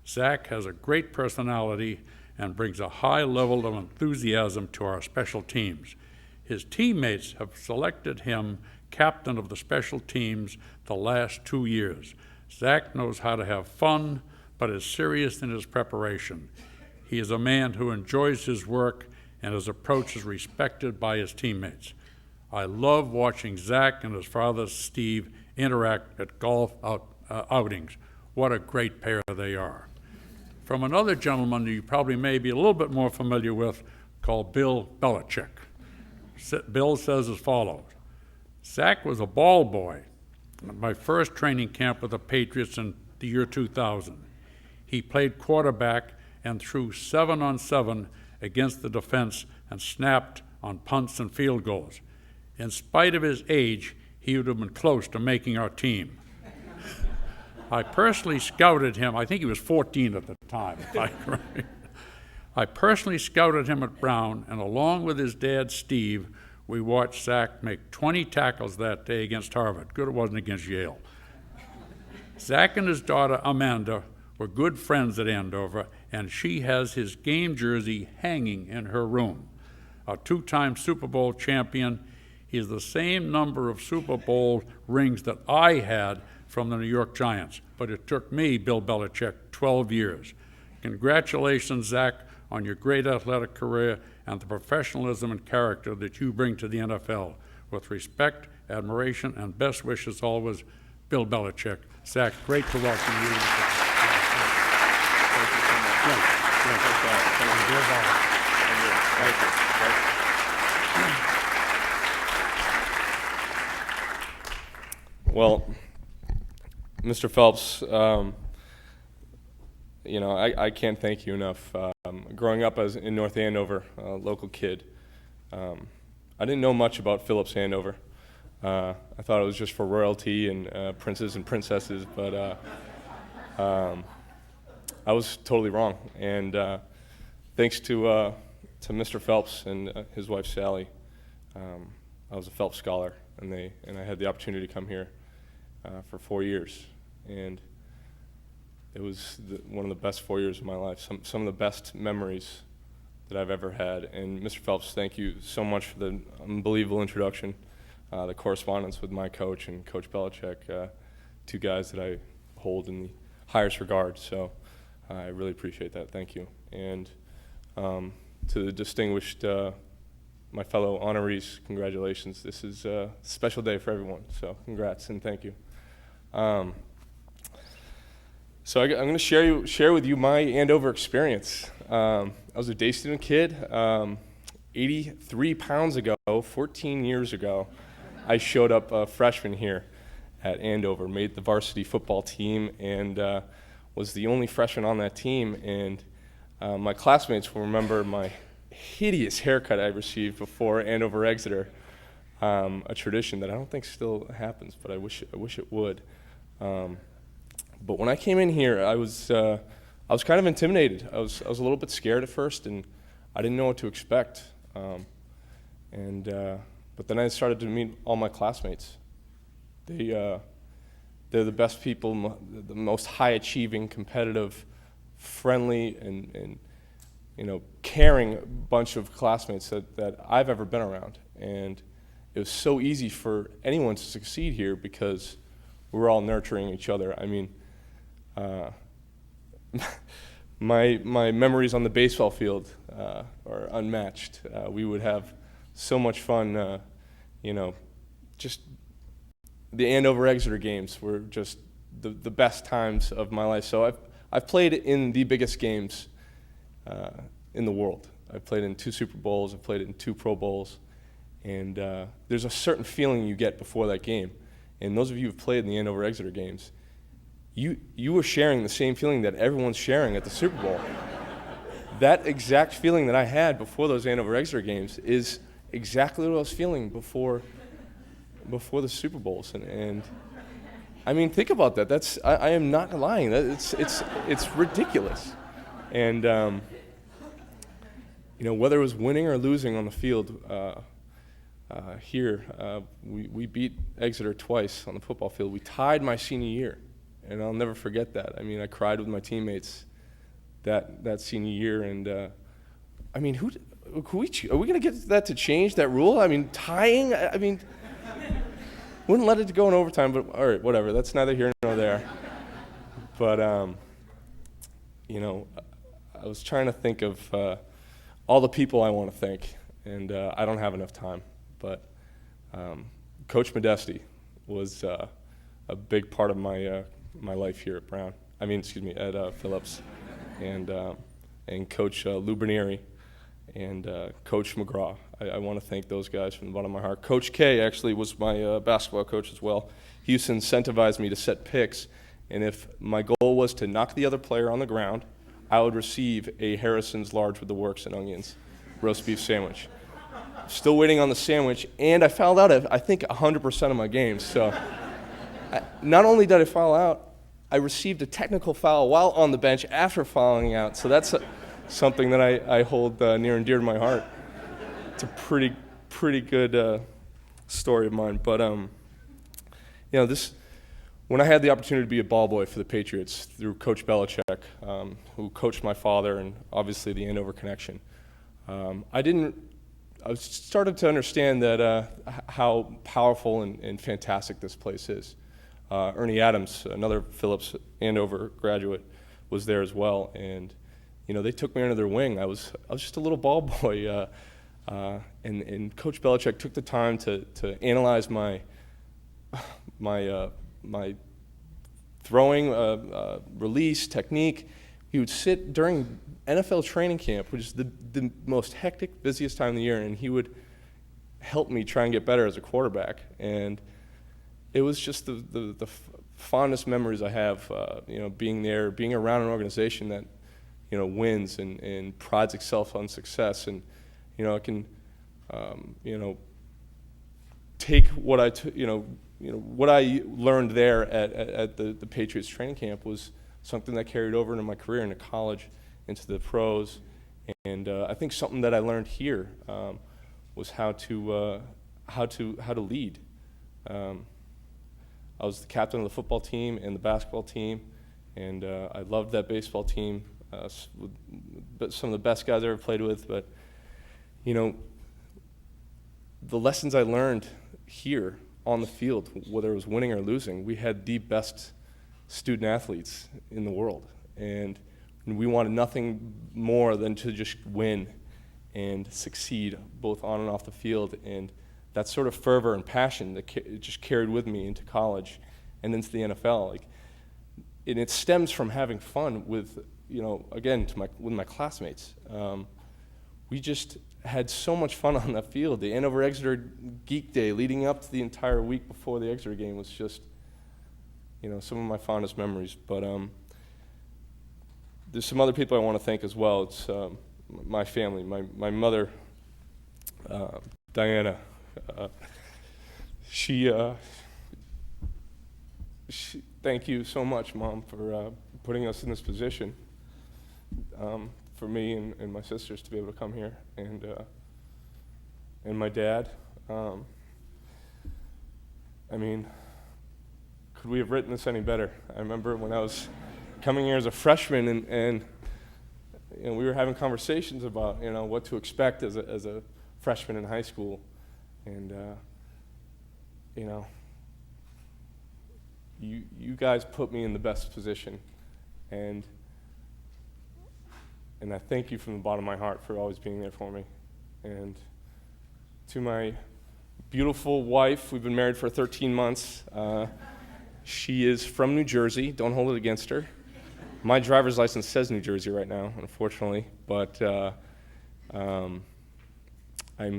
Zach has a great personality and brings a high level of enthusiasm to our special teams. His teammates have selected him captain of the special teams the last 2 years. Zach knows how to have fun, but is serious in his preparation. He is a man who enjoys his work, and his approach is respected by his teammates. I love watching Zach and his father, Steve, interact at golf outings. What a great pair they are. From another gentleman you probably may be a little bit more familiar with, called Bill Belichick. Bill says as follows: Zach was a ball boy at my first training camp with the Patriots in the year 2000. He played quarterback and threw 7-on-7 against the defense and snapped on punts and field goals. In spite of his age, he would have been close to making our team. I personally scouted him. I think he was 14 at the time. I personally scouted him at Brown, and along with his dad, Steve, we watched Zach make 20 tackles that day against Harvard. Good it wasn't against Yale. Zach and his daughter, Amanda, were good friends at Andover, and she has his game jersey hanging in her room. A two-time Super Bowl champion, he has the same number of Super Bowl rings that I had from the New York Giants, but it took me, Bill Belichick, 12 years. Congratulations, Zach, on your great athletic career and the professionalism and character that you bring to the NFL. With respect, admiration, and best wishes always, Bill Belichick. Zach, great to welcome you. Well, Mr. Phelps, I can't thank you enough. Growing up in North Andover, a local kid, I didn't know much about Phillips Andover. I thought it was just for royalty and princes and princesses, but I was totally wrong. And thanks to Mr. Phelps and his wife Sally, I was a Phelps Scholar, and I had the opportunity to come here for 4 years, and it was one of the best 4 years of my life. Some of the best memories that I've ever had. And Mr. Phelps, thank you so much for the unbelievable introduction, the correspondence with my coach and Coach Belichick, two guys that I hold in the highest regard. So I really appreciate that. Thank you. And to the distinguished, my fellow honorees, congratulations. This is a special day for everyone. So congrats and thank you. So I'm going to share with you my Andover experience. I was a day student kid. 83 pounds ago, 14 years ago, I showed up a freshman here at Andover, made the varsity football team, and was the only freshman on that team. And my classmates will remember my hideous haircut I received before Andover Exeter, a tradition that I don't think still happens, but I wish it would. But when I came in here, I was kind of intimidated. I was a little bit scared at first, and I didn't know what to expect. But then I started to meet all my classmates. They're the best people, the most high-achieving, competitive, friendly, and caring bunch of classmates that I've ever been around. And it was so easy for anyone to succeed here because we're all nurturing each other. I mean, my memories on the baseball field are unmatched. We would have so much fun, just the Andover-Exeter games were just the best times of my life. So I've played in the biggest games in the world. I've played in 2 Super Bowls, I've played in 2 Pro Bowls, and there's a certain feeling you get before that game. And those of you who've played in the Andover-Exeter games, you were sharing the same feeling that everyone's sharing at the Super Bowl. That exact feeling that I had before those Andover-Exeter games is exactly what I was feeling before the Super Bowls. And I mean, think about that. I am not lying. It's ridiculous. And whether it was winning or losing on the field, here we beat Exeter twice on the football field. We tied my senior year, and I'll never forget that. I mean, I cried with my teammates that senior year. And I mean, are we going to get that to change that rule? I mean, tying. I mean. Wouldn't let it go in overtime, but all right, whatever. That's neither here nor there. But, I was trying to think of all the people I want to thank, and I don't have enough time. But Coach Modesti was a big part of my life here at Brown. At Phillips, and Coach Lou Bernieri, and Coach McGraw. I want to thank those guys from the bottom of my heart. Coach K actually was my basketball coach as well. He used to incentivize me to set picks, and if my goal was to knock the other player on the ground, I would receive a Harrison's large with the works and onions roast beef sandwich. Still waiting on the sandwich, and I fouled out at, I think, 100% of my games. So not only did I foul out, I received a technical foul while on the bench after fouling out. So that's something that I hold near and dear to my heart. It's a pretty good story of mine. But when I had the opportunity to be a ball boy for the Patriots through Coach Belichick, who coached my father, and obviously the Andover connection, I started to understand that how powerful and fantastic this place is. Ernie Adams, another Phillips Andover graduate, was there as well, and they took me under their wing. I was just a little ball boy, and Coach Belichick took the time to analyze my throwing, release, technique. He would sit during NFL training camp, which is the most hectic, busiest time of the year, and he would help me try and get better as a quarterback. And it was just the fondest memories I have, being there, being around an organization that wins and prides itself on success. And I can take what what I learned there at the Patriots training camp was something that carried over into my career, into college, into the pros. And I think something that I learned here was how to lead. I was the captain of the football team and the basketball team, and I loved that baseball team. Some of the best guys I ever played with, but the lessons I learned here on the field, whether it was winning or losing, we had the best student athletes in the world, and we wanted nothing more than to just win and succeed both on and off the field. And that sort of fervor and passion that just carried with me into college and into the NFL. And it stems from having fun with, again, with my classmates. We just had so much fun on that field. The Andover-Exeter Geek Day leading up to the entire week before the Exeter game was just, some of my fondest memories. But there's some other people I want to thank as well. It's my family, my mother, Diana. She thank you so much, Mom, for putting us in this position. For me and my sisters to be able to come here, and my dad. Could we have written this any better? I remember when I was coming here as a freshman, and we were having conversations about, what to expect as a freshman in high school. And, you guys put me in the best position. And I thank you from the bottom of my heart for always being there for me. And to my beautiful wife, we've been married for 13 months. She is from New Jersey. Don't hold it against her. My driver's license says New Jersey right now, unfortunately. But I'm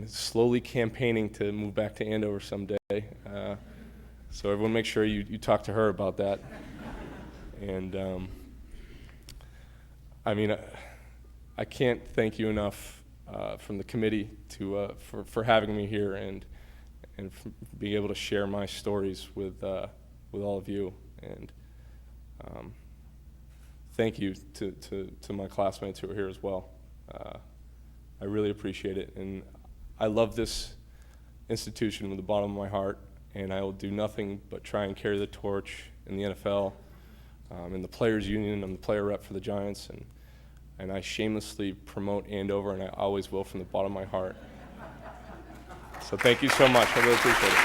slowly campaigning to move back to Andover someday. So everyone make sure you talk to her about that. And I can't thank you enough from the committee for having me here and for being able to share my stories with all of you. And thank you to my classmates who are here as well. I really appreciate it, and I love this institution with the bottom of my heart, and I will do nothing but try and carry the torch in the NFL, in the Players Union. I'm the player rep for the Giants, and I shamelessly promote Andover, and I always will from the bottom of my heart. So thank you so much. I really appreciate it.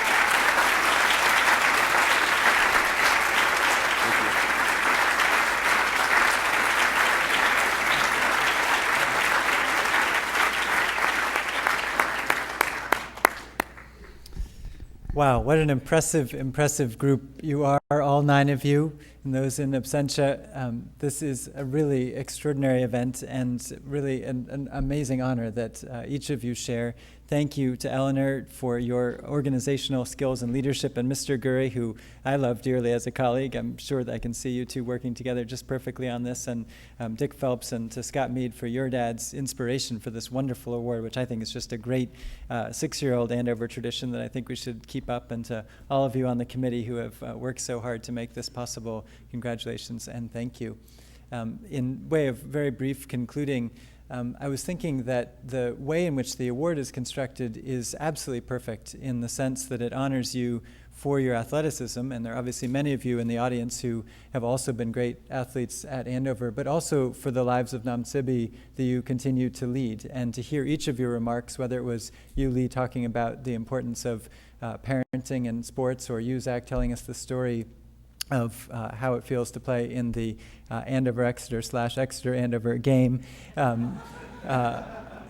Wow, what an impressive group you are, all 9 of you, and those in absentia. This is a really extraordinary event and really an amazing honor that each of you share. Thank you to Eleanor for your organizational skills and leadership, and Mr. Gurry, who I love dearly as a colleague. I'm sure that I can see you two working together just perfectly on this, and Dick Phelps, and to Scott Mead for your dad's inspiration for this wonderful award, which I think is just a great 6-year-old Andover tradition that I think we should keep up, and to all of you on the committee who have worked so hard to make this possible, congratulations and thank you. In way of very brief concluding, I was thinking that the way in which the award is constructed is absolutely perfect in the sense that it honors you for your athleticism, and there are obviously many of you in the audience who have also been great athletes at Andover, but also for the lives of Namsibi that you continue to lead. And to hear each of your remarks, whether it was you, Lee, talking about the importance of parenting and sports, or you, Zach, telling us the story of how it feels to play in the Andover-Exeter/Exeter-Andover game.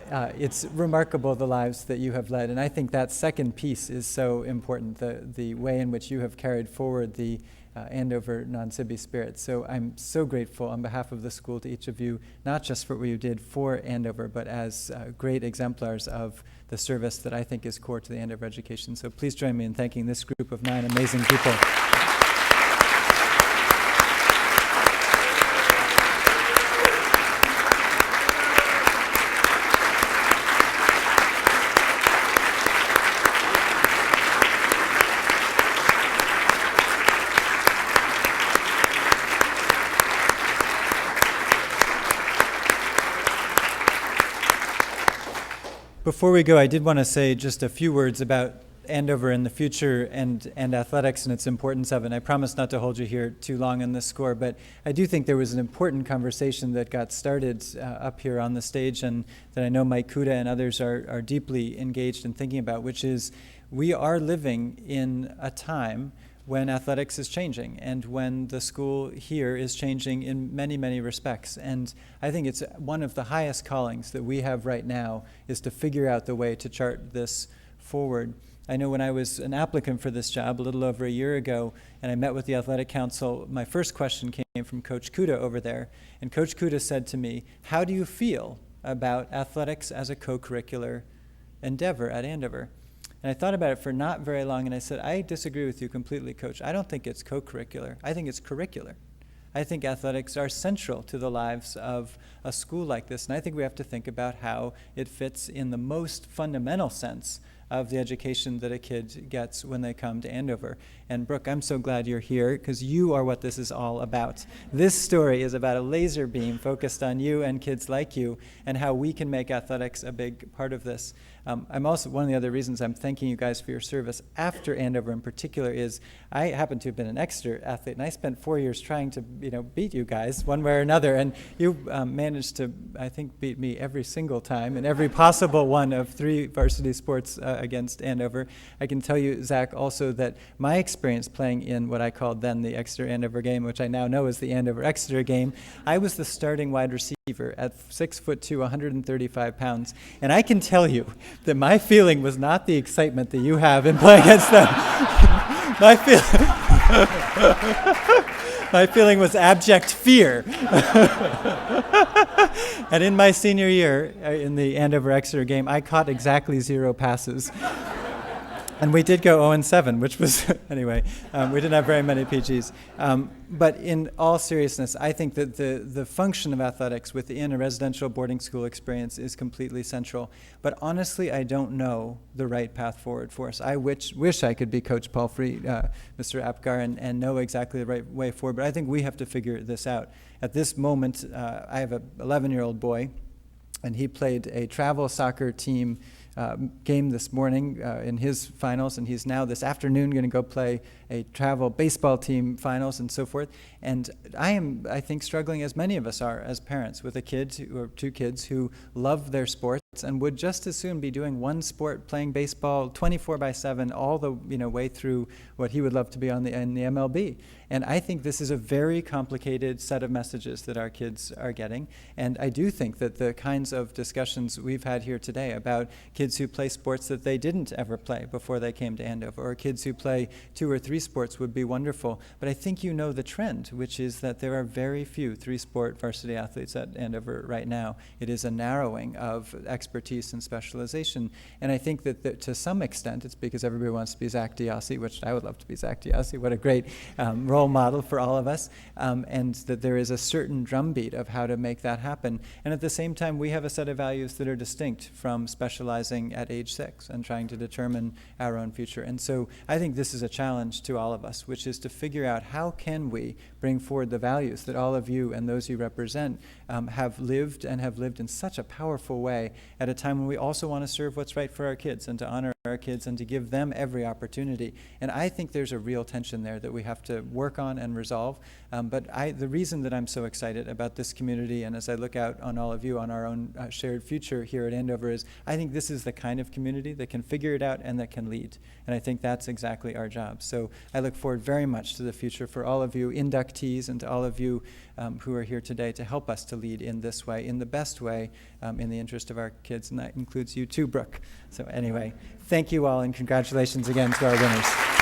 It's remarkable the lives that you have led, and I think that second piece is so important, the way in which you have carried forward the Andover Namsibi spirit. So I'm so grateful on behalf of the school to each of you, not just for what you did for Andover, but as great exemplars of the service that I think is core to the Andover education. So please join me in thanking this group of 9 amazing people. Before we go, I did want to say just a few words about Andover in the future and athletics and its importance of it. And I promise not to hold you here too long on this score, but I do think there was an important conversation that got started up here on the stage, and that I know Mike Kuda and others are deeply engaged in thinking about, which is we are living in a time when athletics is changing and when the school here is changing in many, many respects. And I think it's one of the highest callings that we have right now is to figure out the way to chart this forward. I know when I was an applicant for this job a little over a year ago, and I met with the athletic council, my first question came from Coach Kuda over there. And Coach Kuda said to me, how do you feel about athletics as a co-curricular endeavor at Andover? And I thought about it for not very long, and I said, I disagree with you completely, Coach. I don't think it's co-curricular. I think it's curricular. I think athletics are central to the lives of a school like this, and I think we have to think about how it fits in the most fundamental sense of the education that a kid gets when they come to Andover. And Brooke, I'm so glad you're here because you are what this is all about. This story is about a laser beam focused on you and kids like you and how we can make athletics a big part of this. I'm also, one of the other reasons I'm thanking you guys for your service after Andover in particular is I happen to have been an Exeter athlete, and I spent 4 years trying to, beat you guys one way or another, and you managed to, I think, beat me every single time in every possible one of 3 varsity sports against Andover. I can tell you, Zach, also that my experience playing in what I called then the Exeter-Andover game, which I now know is the Andover-Exeter game, I was the starting wide receiver at 6'2", 135 pounds, and I can tell you that my feeling was not the excitement that you have in playing against them. My feeling was abject fear. And in my senior year, in the Andover-Exeter game, I caught exactly 0 passes. And we did go 0-7, which was, anyway, we didn't have very many PGs. But in all seriousness, I think that the function of athletics within a residential boarding school experience is completely central. But honestly, I don't know the right path forward for us. I wish I could be Coach Paul Free, Mr. Apgar, and know exactly the right way forward. But I think we have to figure this out. At this moment, I have an 11-year-old boy, and he played a travel soccer team game this morning in his finals, and he's now this afternoon going to go play a travel baseball team finals and so forth. And I am, I think, struggling, as many of us are as parents, with a kid or 2 kids who love their sports and would just as soon be doing one sport, playing baseball 24/7 all the way through what he would love to be in the MLB. And I think this is a very complicated set of messages that our kids are getting. And I do think that the kinds of discussions we've had here today about kids who play sports that they didn't ever play before they came to Andover, or kids who play 2 or 3 sports would be wonderful. But I think you know the trend, which is that there are very few 3-sport varsity athletes at Andover right now. It is a narrowing of expertise and specialization. And I think that to some extent, it's because everybody wants to be Zach Diossi, which I would love to be Zach Diossi. What a great role model for all of us. And that there is a certain drumbeat of how to make that happen. And at the same time, we have a set of values that are distinct from specializing at age 6 and trying to determine our own future. And so I think this is a challenge to all of us, which is to figure out how can we bring forward the values that all of you and those you represent have lived in such a powerful way at a time when we also want to serve what's right for our kids and to honor our kids and to give them every opportunity. And I think there's a real tension there that we have to work on and resolve. But the reason that I'm so excited about this community, and as I look out on all of you on our own shared future here at Andover, is I think this is the kind of community that can figure it out and that can lead. And I think that's exactly our job. So I look forward very much to the future for all of you inductees and to all of you who are here today to help us to lead in this way, in the best way, in the interest of our kids. And that includes you too, Brooke. So anyway, thank you all, and congratulations again to our winners.